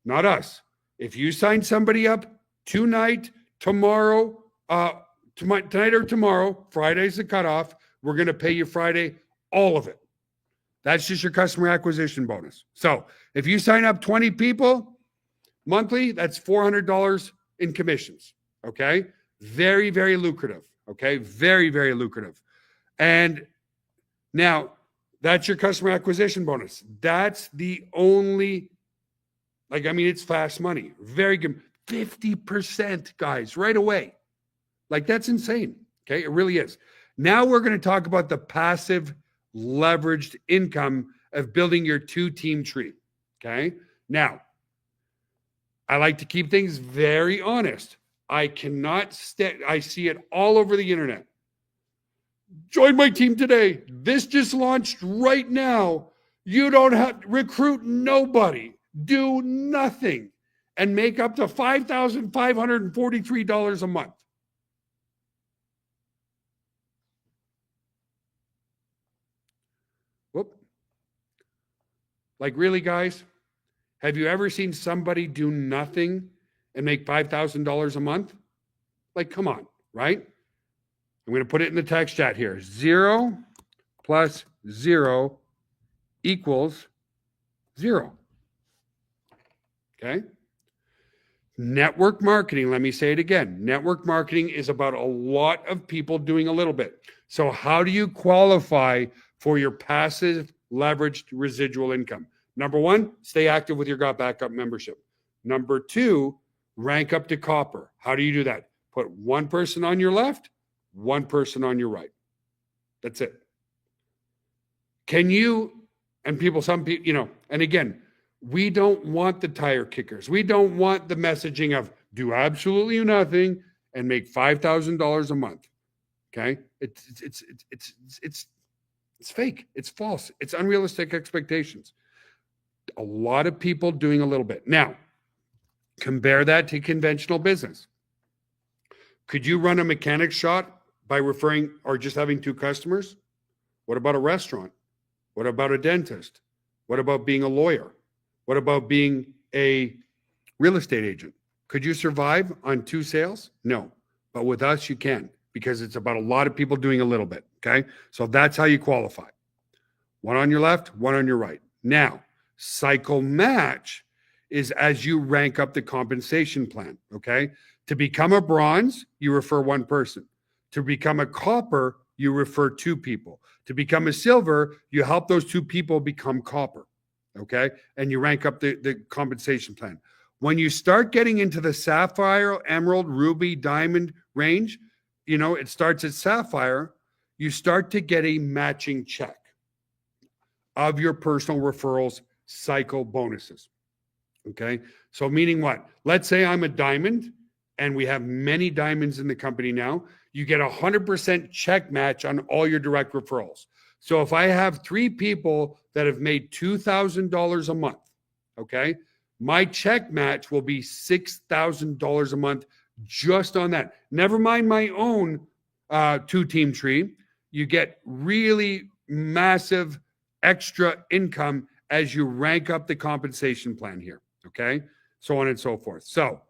Not us. If you sign somebody up tonight, tomorrow, tonight or tomorrow, Friday's the cutoff, we're going to pay you Friday, all of it. That's just your customer acquisition bonus. So if you sign up 20 people monthly, that's $400 in commissions. Okay. Very, very lucrative. Okay. Very, very lucrative. And now that's your customer acquisition bonus. That's the only, it's fast money. Very good. 50%, guys, right away. Like, that's insane. Okay. It really is. Now we're going to talk about the passive leveraged income of building your 2-team tree. Okay. Now, I like to keep things very honest. I cannot I see it all over the internet. Join my team today. This just launched right now. You don't have to recruit nobody, do nothing, and make up to $5,543 a month. Whoop. Like, really, guys? Have you ever seen somebody do nothing and make $5,000 a month? Like, come on, right? I'm going to put it in the text chat here. 0 plus 0 equals 0. Okay? Network marketing, let me say it again. Network marketing is about a lot of people doing a little bit. So how do you qualify for your passive leveraged residual income? Number 1, stay active with your Got Backup membership. Number 2, rank up to copper. How do you do that? Put one person on your left, one person on your right. That's it. Can you, and people, some people, and again, we don't want the tire kickers. We don't want the messaging of do absolutely nothing and make $5,000 a month. Okay. It's fake. It's false. It's unrealistic expectations. A lot of people doing a little bit. Now, compare that to conventional business. Could you run a mechanic shop by referring or just having 2 customers? What about a restaurant? What about a dentist? What about being a lawyer? What about being a real estate agent? Could you survive on 2 sales? No. But with us, you can, because it's about a lot of people doing a little bit. Okay. So that's how you qualify. One on your left, one on your right. Now, cycle match is as you rank up the compensation plan. Okay. To become a bronze, you refer 1 person. To become a copper, you refer 2 people. To become a silver, you help those 2 people become copper. Okay. And you rank up the compensation plan. When you start getting into the sapphire, emerald, ruby, diamond range, it starts at sapphire, you start to get a matching check. of your personal referrals cycle bonuses. Okay. So meaning what? Let's say I'm a diamond and we have many diamonds in the company now. You get 100% check match on all your direct referrals. So if I have 3 people that have made $2,000 a month, okay, my check match will be $6,000 a month just on that. Never mind my own 2-team tree. You get really massive extra income as you rank up the compensation plan here, okay? So on and so forth. So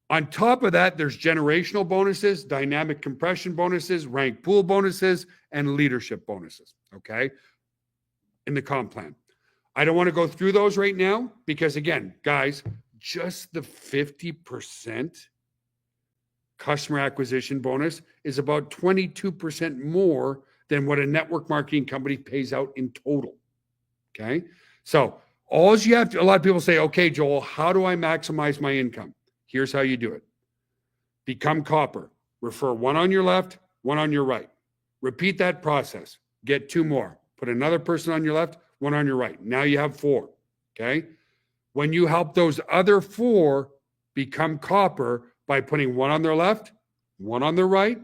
on top of that, there's generational bonuses, dynamic compression bonuses, rank pool bonuses, and leadership bonuses, okay, in the comp plan. I don't want to go through those right now because, again, guys, just the 50% customer acquisition bonus is about 22% more than what a network marketing company pays out in total, okay? So all you have to, a lot of people say, okay, Joel, how do I maximize my income? Here's how you do it. Become copper. Refer 1 on your left, 1 on your right. Repeat that process. Get 2 more. Put another person on your left, 1 on your right. Now you have 4. Okay? When you help those other 4 become copper by putting 1 on their left, 1 on their right,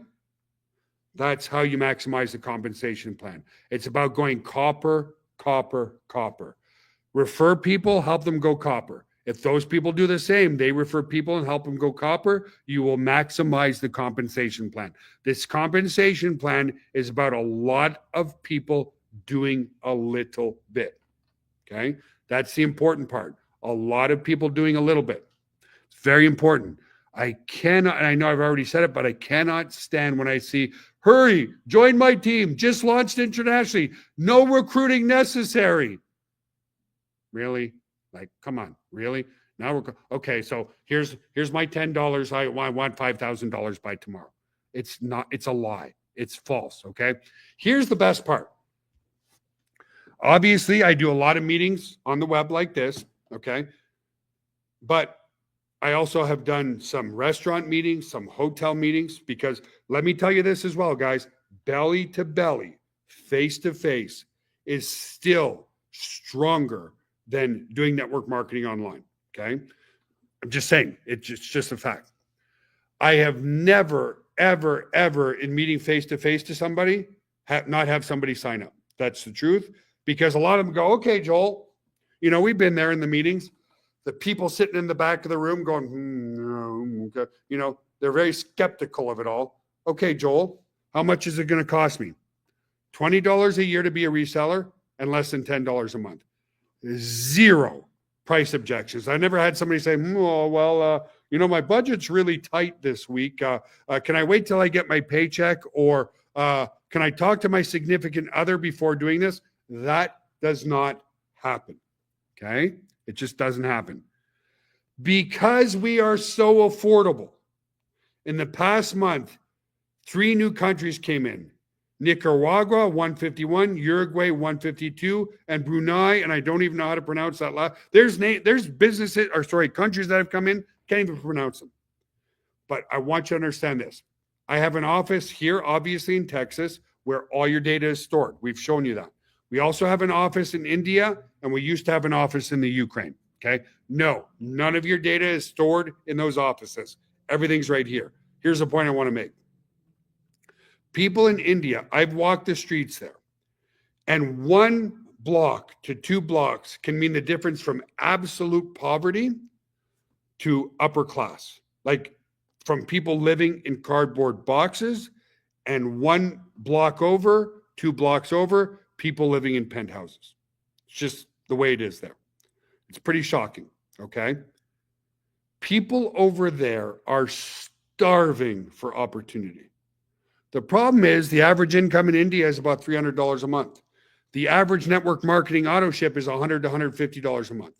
that's how you maximize the compensation plan. It's about going copper, copper, copper. Refer people, help them go copper. If those people do the same, they refer people and help them go copper, you will maximize the compensation plan. This compensation plan is about a lot of people doing a little bit. Okay? That's the important part. A lot of people doing a little bit. It's very important. I cannot, and I know I've already said it, but I cannot stand when I see, hurry, join my team, just launched internationally, no recruiting necessary. Really? Like, come on, really? Now we're okay. So here's my $10. I want $5,000 by tomorrow. It's not. It's a lie. It's false. Okay. Here's the best part. Obviously, I do a lot of meetings on the web like this. Okay, but I also have done some restaurant meetings, some hotel meetings. Because let me tell you this as well, guys. Belly to belly, face to face is still stronger than doing network marketing online, okay? I'm just saying, it's just a fact. I have never, ever, ever in meeting face-to-face to somebody, not have somebody sign up. That's the truth, because a lot of them go, okay, Joel, we've been there in the meetings, the people sitting in the back of the room going, okay. They're very skeptical of it all. Okay, Joel, how much is it going to cost me? $20 a year to be a reseller and less than $10 a month. 0 price objections. I never had somebody say, my budget's really tight this week. Can I wait till I get my paycheck? Or can I talk to my significant other before doing this? That does not happen. Okay? It just doesn't happen. Because we are so affordable. In the past month, 3 new countries came in. Nicaragua, 151, Uruguay, 152, and Brunei, and I don't even know how to pronounce that last. There's countries that have come in, can't even pronounce them. But I want you to understand this. I have an office here, obviously in Texas, where all your data is stored. We've shown you that. We also have an office in India, and we used to have an office in the Ukraine, okay? No, none of your data is stored in those offices. Everything's right here. Here's the point I want to make. People in India, I've walked the streets there, and 1 block to 2 blocks can mean the difference from absolute poverty to upper class. Like from people living in cardboard boxes, and 1 block over, 2 blocks over, people living in penthouses. It's just the way it is there. It's pretty shocking, okay? People over there are starving for opportunity. The problem is the average income in India is about $300 a month. The average network marketing auto ship is $100 to $150 a month.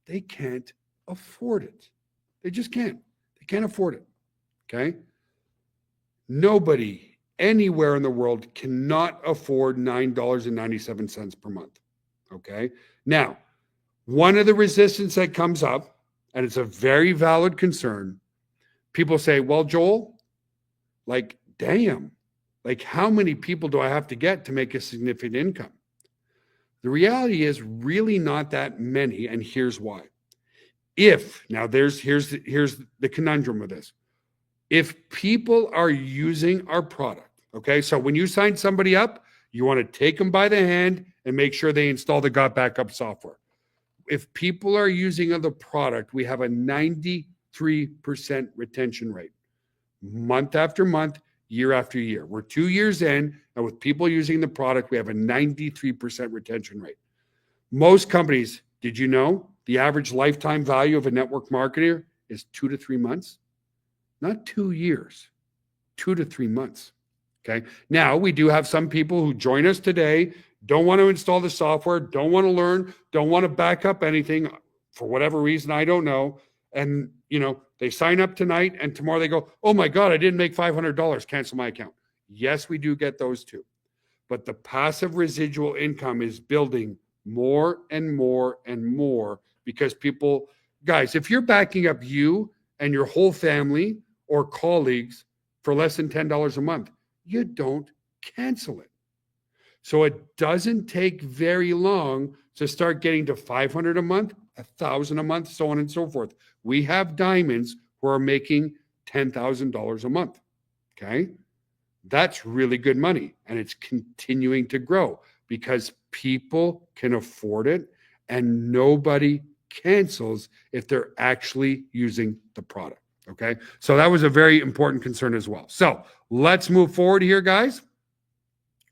They can't afford it. They just can't. They can't afford it. Okay? Nobody anywhere in the world cannot afford $9.97 per month. Okay? Now, one of the resistance that comes up, and it's a very valid concern, people say, well, Joel, damn, how many people do I have to get to make a significant income? The reality is really not that many, and here's why. Now here's the conundrum of this. If people are using our product, okay, so when you sign somebody up, you want to take them by the hand and make sure they install the Got Backup software. If people are using the product, we have a 93% retention rate, month after month, year after year. We're 2 years in, and with people using the product, we have a 93% retention rate. Most companies, did you know the average lifetime value of a network marketer is 2 to 3 months? Not 2 years, 2 to 3 months. Okay. Now, we do have some people who join us today, don't want to install the software, don't want to learn, don't want to back up anything for whatever reason, I don't know. And, they sign up tonight and tomorrow they go, oh my God, I didn't make $500, cancel my account. Yes, we do get those too. But the passive residual income is building more and more and more because people, guys, if you're backing up you and your whole family or colleagues for less than $10 a month, you don't cancel it. So it doesn't take very long to start getting to 500 a month, 1,000 a month, so on and so forth. We have diamonds who are making $10,000 a month. Okay. That's really good money. And it's continuing to grow because people can afford it and nobody cancels if they're actually using the product. Okay. So that was a very important concern as well. So let's move forward here, guys.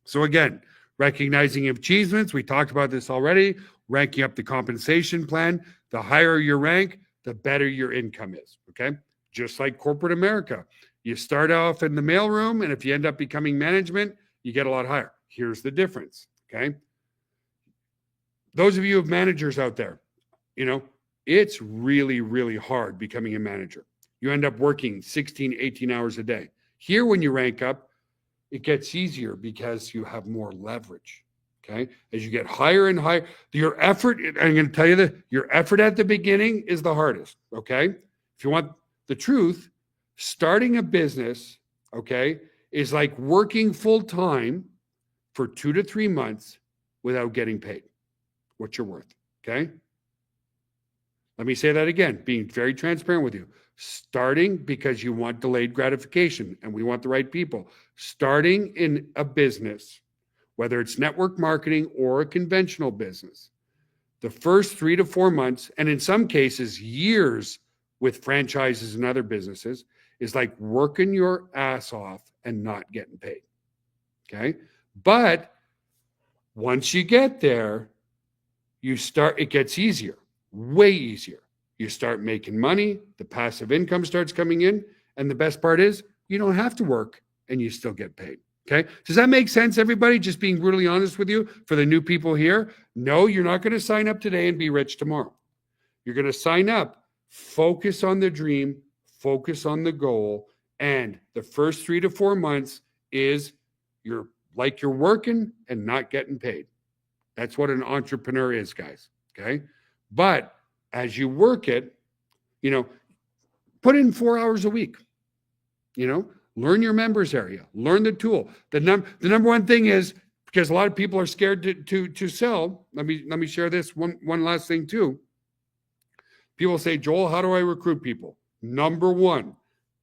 So again, recognizing achievements. We talked about this already. Ranking up the compensation plan. The higher your rank, the better your income is. Okay. Just like corporate America. You start off in the mailroom, and if you end up becoming management, you get a lot higher. Here's the difference. Okay. Those of you of managers out there, it's really, really hard becoming a manager. You end up working 16, 18 hours a day. Here, when you rank up, it gets easier because you have more leverage. Okay. As you get higher and higher, your effort, I'm going to tell you that your effort at the beginning is the hardest. Okay. If you want the truth, starting a business, okay, is like working full time for 2 to 3 months without getting paid what you're worth. Okay. Let me say that again, being very transparent with you. Starting because you want delayed gratification and we want the right people. Starting in a business, whether it's network marketing or a conventional business, the first 3 to 4 months, and in some cases, years with franchises and other businesses, is like working your ass off and not getting paid. Okay. But once you get there, it gets easier, way easier. You start making money, the passive income starts coming in, and the best part is you don't have to work and you still get paid. Okay. Does that make sense, everybody? Just being brutally honest with you for the new people here. No, you're not going to sign up today and be rich tomorrow. You're going to sign up, focus on the dream, focus on the goal. And the first 3 to 4 months is you're working and not getting paid. That's what an entrepreneur is, guys. Okay. But as you work it, put in 4 hours a week, learn your members area, learn the tool. The number one thing is, because a lot of people are scared to sell. Let me share this one last thing too. People say, Joel, how do I recruit people? Number one,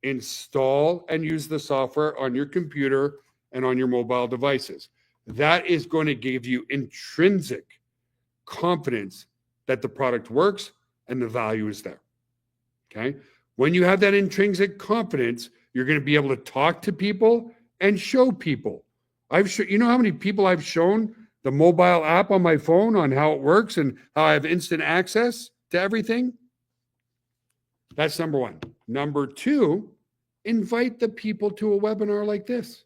install and use the software on your computer and on your mobile devices. That is going to give you intrinsic confidence that the product works and the value is there. Okay. When you have that intrinsic confidence, you're going to be able to talk to people and show people. You know how many people I've shown the mobile app on my phone on how it works and how I have instant access to everything? That's number one. Number two, invite the people to a webinar like this.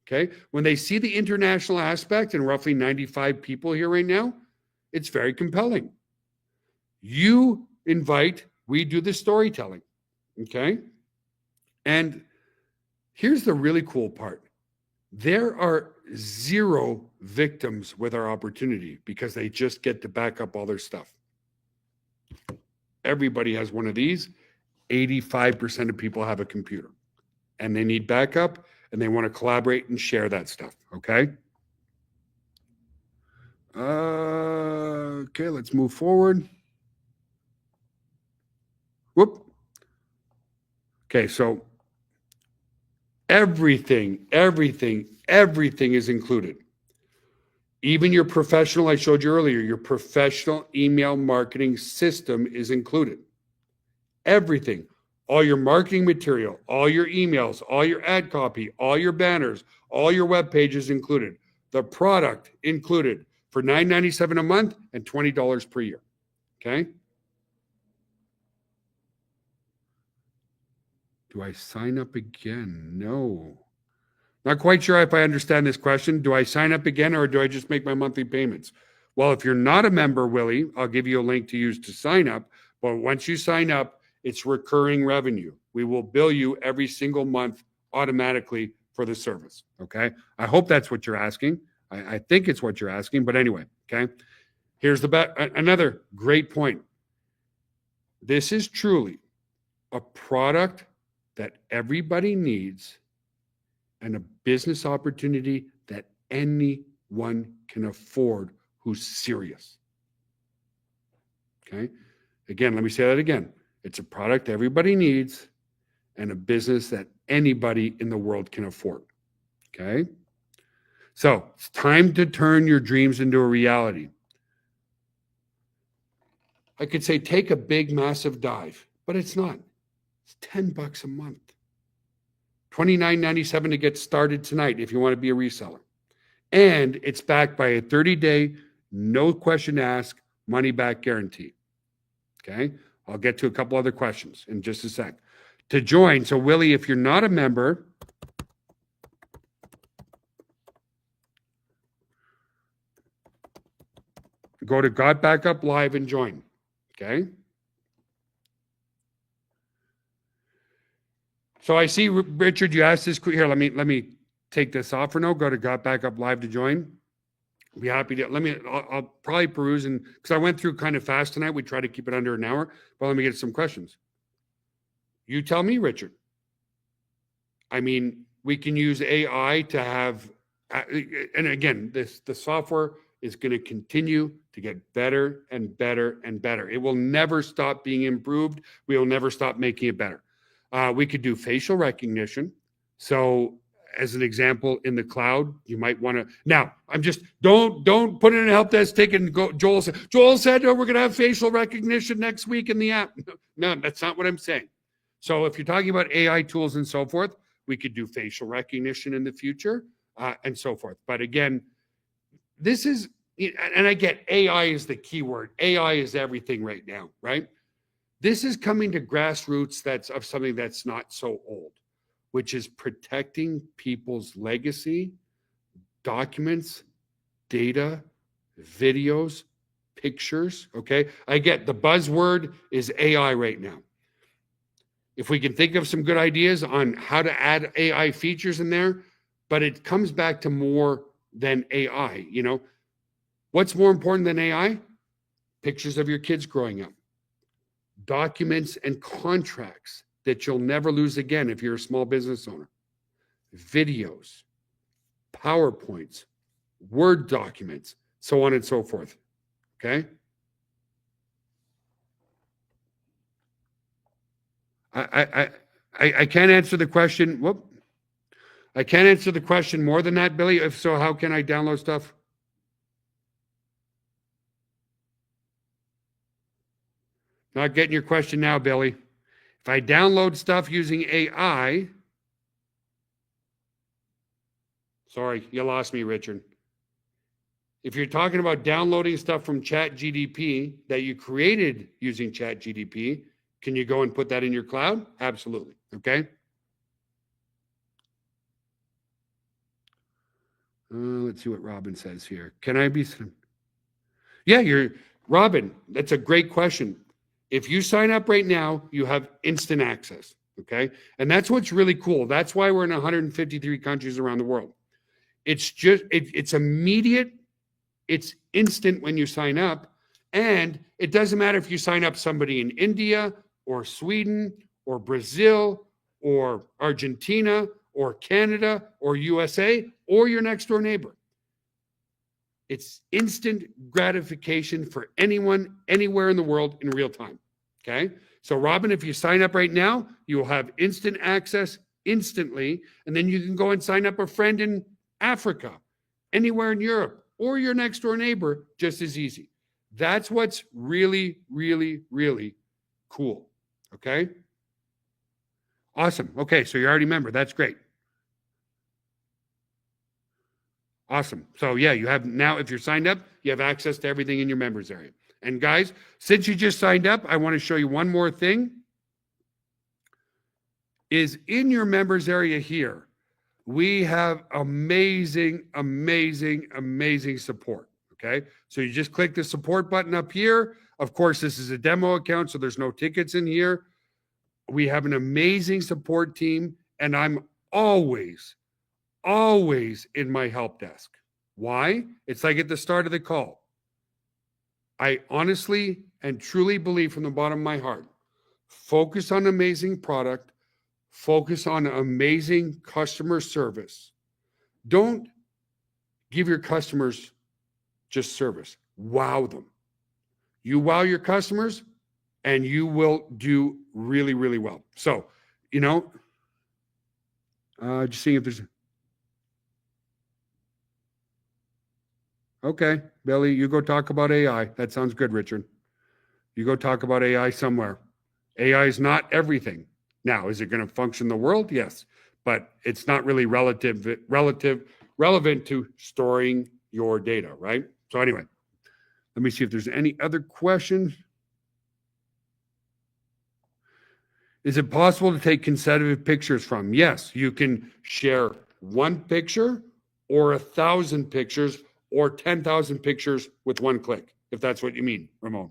Okay. When they see the international aspect and roughly 95 people here right now, it's very compelling. You invite, we do the storytelling. Okay. And here's the really cool part. There are 0 victims with our opportunity because they just get to back up all their stuff. Everybody has one of these. 85% of people have a computer and they need backup and they want to collaborate and share that stuff. Okay. Okay, let's move forward. Whoop. Okay, so everything is included. Even your professional, I showed you earlier, your professional email marketing system is included. Everything, all your marketing material, all your emails, all your ad copy, all your banners, all your web pages included. The product included for $9.97 a month and $20 per year. Okay. Do I sign up again? No. Not quite sure if I understand this question. Do I sign up again or do I just make my monthly payments? Well, if you're not a member, Willie, I'll give you a link to use to sign up. But once you sign up, it's recurring revenue. We will bill you every single month automatically for the service. Okay. I hope that's what you're asking. I think it's what you're asking. But anyway, okay. Here's another great point. This is truly a product that everybody needs and a business opportunity that anyone can afford who's serious. Okay. Again, let me say that again. It's a product everybody needs and a business that anybody in the world can afford. Okay. So it's time to turn your dreams into a reality. I could say take a big, massive dive, but it's not. It's $10 a month. $29.97 to get started tonight if you want to be a reseller. And it's backed by a 30-day, no question asked, money back guarantee. Okay. I'll get to a couple other questions in just a sec. To join, so Willie, if you're not a member, go to Got Backup Live and join. Okay. So I see, Richard, you asked this. Here, let me take this off for now. Go to Got Backup Live to join. I'll be happy to. I'll probably peruse, and because I went through kind of fast tonight, we try to keep it under an hour. But let me get some questions. You tell me, Richard. I mean, we can use AI to have, and again, the software is going to continue to get better and better and better. It will never stop being improved. We will never stop making it better. We could do facial recognition. So as an example, in the cloud, you might want to, now I'm just, don't put it in a help desk, take it and go. Joel said, oh, we're going to have facial recognition next week in the app. No, that's not what I'm saying. So if you're talking about AI tools and so forth, we could do facial recognition in the future and so forth. But again, this is, and I get AI is the key word. AI is everything right now, right? This is coming to grassroots that's of something that's not so old, which is protecting people's legacy, documents, data, videos, pictures. Okay. I get the buzzword is AI right now. If we can think of some good ideas on how to add AI features in there, but it comes back to more than AI. You know, what's more important than AI? Pictures of your kids growing up, documents and contracts that you'll never lose again if you're a small business owner, videos, PowerPoints, Word documents, so on and so forth. Okay. I can't answer the question. I can't answer the question more than that, Billy. If so, how can I download stuff? Not getting your question now, Billy. If I download stuff using AI, sorry, you lost me, Richard. If you're talking about downloading stuff from ChatGPT that you created using ChatGPT, can you go and put that in your cloud? Absolutely. Okay. Let's see what Robin says here. Can I be? Yeah, Robin. That's a great question. If you sign up right now, you have instant access. Okay. And that's what's really cool. That's why we're in 153 countries around the world. It's just, it's immediate. It's instant when you sign up. And it doesn't matter if you sign up somebody in India or Sweden or Brazil or Argentina or Canada or USA or your next door neighbor. It's instant gratification for anyone, anywhere in the world in real time. Okay. So, Robin, if you sign up right now, you will have instant access instantly. And then you can go and sign up a friend in Africa, anywhere in Europe, or your next door neighbor, just as easy. That's what's really, really, really cool. Okay. Awesome. Okay. So you're already a member. That's great. Awesome. So yeah, you have now, if you're signed up, you have access to everything in your members area. And guys, since you just signed up, I want to show you one more thing. Is in your members area here, we have amazing, amazing, amazing support. Okay. So you just click the support button up here. Of course, this is a demo account, so there's no tickets in here. We have an amazing support team, and I'm always in my help desk. Why? It's like at the start of the call. I honestly and truly believe from the bottom of my heart, focus on amazing product, focus on amazing customer service. Don't give your customers just service. Wow them. You wow your customers and you will do really, really well. So, just seeing if there's... Okay, Billy, you go talk about AI. That sounds good, Richard. You go talk about AI somewhere. AI is not everything. Now, is it going to function the world? Yes, but it's not really relevant to storing your data, right? So anyway, let me see if there's any other questions. Is it possible to take consecutive pictures from? Yes, you can share one picture or 1,000 pictures or 10,000 pictures with one click, if that's what you mean, Ramon.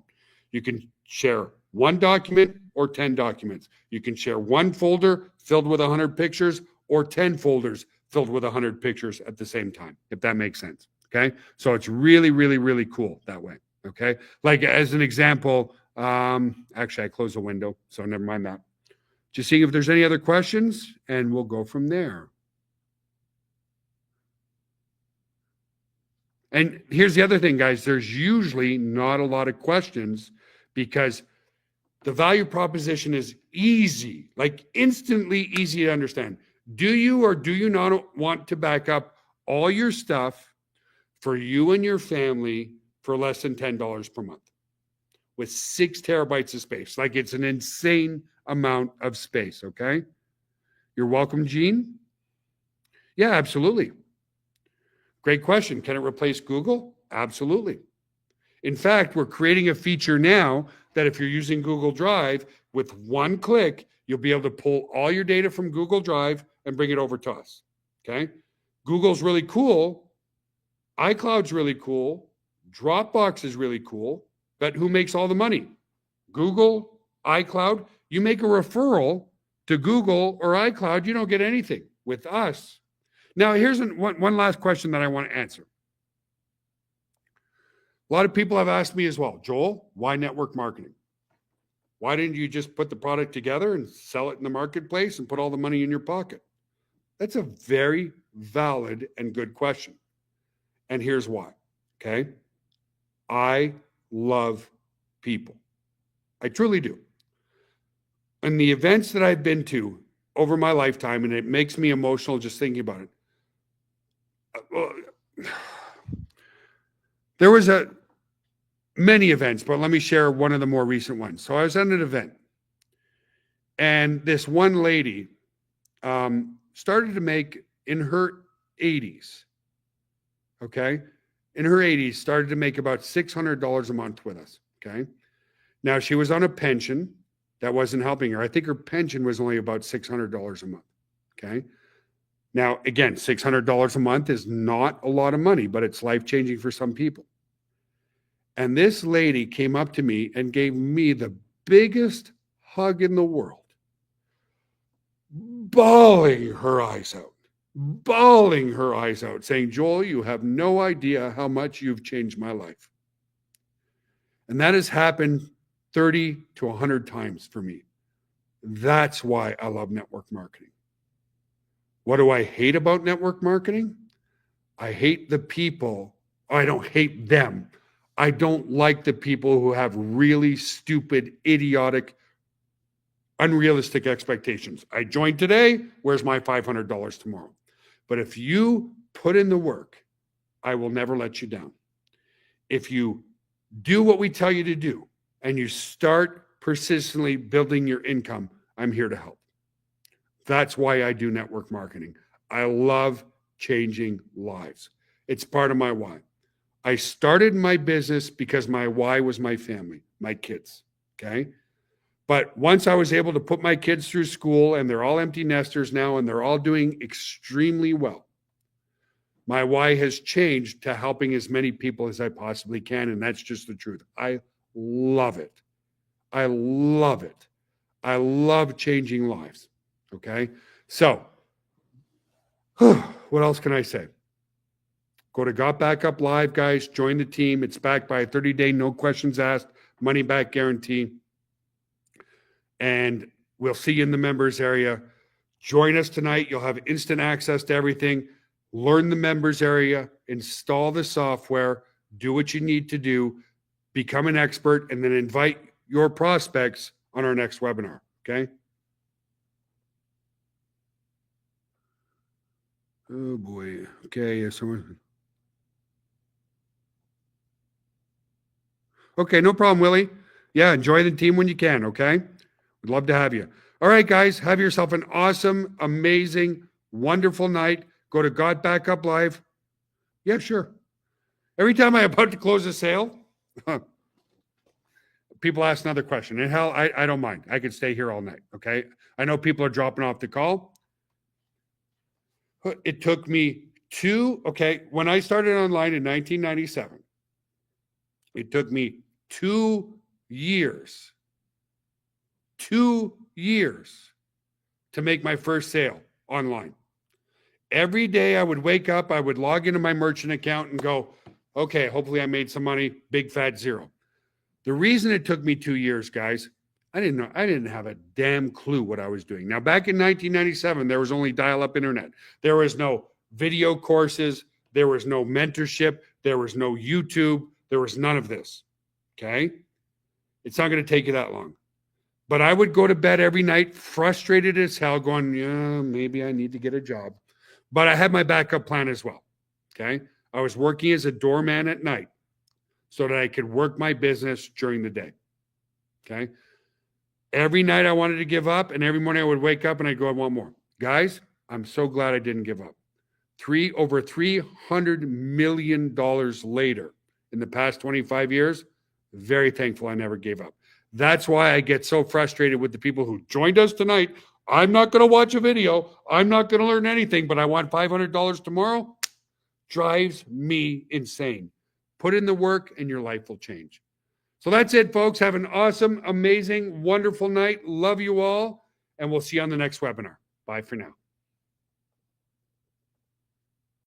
You can share one document or 10 documents. You can share one folder filled with 100 pictures or 10 folders filled with 100 pictures at the same time, if that makes sense. Okay. So it's really, really, really cool that way. Okay. Like as an example, actually I closed the window, so never mind that. Just seeing if there's any other questions and we'll go from there. And here's the other thing, guys. There's usually not a lot of questions because the value proposition is easy, like instantly easy to understand. Do you or do you not want to back up all your stuff for you and your family for less than $10 per month with 6 terabytes of space? Like it's an insane amount of space, okay? You're welcome, Gene. Yeah, absolutely. Great question. Can it replace Google? Absolutely. In fact, we're creating a feature now that if you're using Google Drive, with one click, you'll be able to pull all your data from Google Drive and bring it over to us. Okay? Google's really cool. iCloud's really cool. Dropbox is really cool. But who makes all the money? Google, iCloud. You make a referral to Google or iCloud, you don't get anything. With us. Now, here's one last question that I want to answer. A lot of people have asked me as well, Joel, why network marketing? Why didn't you just put the product together and sell it in the marketplace and put all the money in your pocket? That's a very valid and good question. And here's why, okay? I love people. I truly do. And the events that I've been to over my lifetime, and it makes me emotional just thinking about it. There was many events, but let me share one of the more recent ones. So I was at an event, and this one lady started to make, in her 80s, okay? In her 80s, started to make about $600 a month with us, okay? Now, she was on a pension that wasn't helping her. I think her pension was only about $600 a month, okay? Now, again, $600 a month is not a lot of money, but it's life-changing for some people. And this lady came up to me and gave me the biggest hug in the world, bawling her eyes out, saying, Joel, you have no idea how much you've changed my life. And that has happened 30 to 100 times for me. That's why I love network marketing. What do I hate about network marketing? I hate the people I don't hate them. I don't like the people who have really stupid, idiotic, unrealistic expectations. I joined today. Where's my $500 tomorrow? But if you put in the work, I will never let you down. If you do what we tell you to do and you start persistently building your income, I'm here to help. That's why I do network marketing. I love changing lives. It's part of my why. I started my business because my why was my family, my kids, okay? But once I was able to put my kids through school, and they're all empty nesters now, and they're all doing extremely well, my why has changed to helping as many people as I possibly can, and that's just the truth. I love it. I love it. I love changing lives, okay? So, what else can I say? Go to Got Back Up Live, guys. Join the team. It's backed by a 30-day, no questions asked, money-back guarantee. And we'll see you in the members area. Join us tonight. You'll have instant access to everything. Learn the members area. Install the software. Do what you need to do. Become an expert. And then invite your prospects on our next webinar. Okay? Oh, boy. Okay. Someone... Okay, no problem, Willie. Yeah, enjoy the team when you can, okay? We'd love to have you. All right, guys, have yourself an awesome, amazing, wonderful night. Go to God Back Up Live. Yeah, sure. Every time I'm about to close a sale, people ask another question. And hell, I don't mind. I could stay here all night, okay? I know people are dropping off the call. It took me when I started online in 1997, it took me 2 years to make my first sale online. Every day I would wake up, I would log into my merchant account and go, okay, hopefully I made some money, big fat zero. The reason it took me 2 years, guys, I didn't have a damn clue what I was doing. Now, back in 1997, there was only dial-up internet. There was no video courses. There was no mentorship. There was no YouTube. There was none of this, okay? It's not going to take you that long. But I would go to bed every night frustrated as hell going, yeah, maybe I need to get a job. But I had my backup plan as well, okay? I was working as a doorman at night so that I could work my business during the day, okay? Every night I wanted to give up, and every morning I would wake up and I'd go, I want more. Guys, I'm so glad I didn't give up. Over $300 million later in the past 25 years, very thankful I never gave up. That's why I get so frustrated with the people who joined us tonight. I'm not going to watch a video. I'm not going to learn anything, but I want $500 tomorrow. Drives me insane. Put in the work and your life will change. So that's it, folks. Have an awesome, amazing, wonderful night. Love you all. And we'll see you on the next webinar. Bye for now.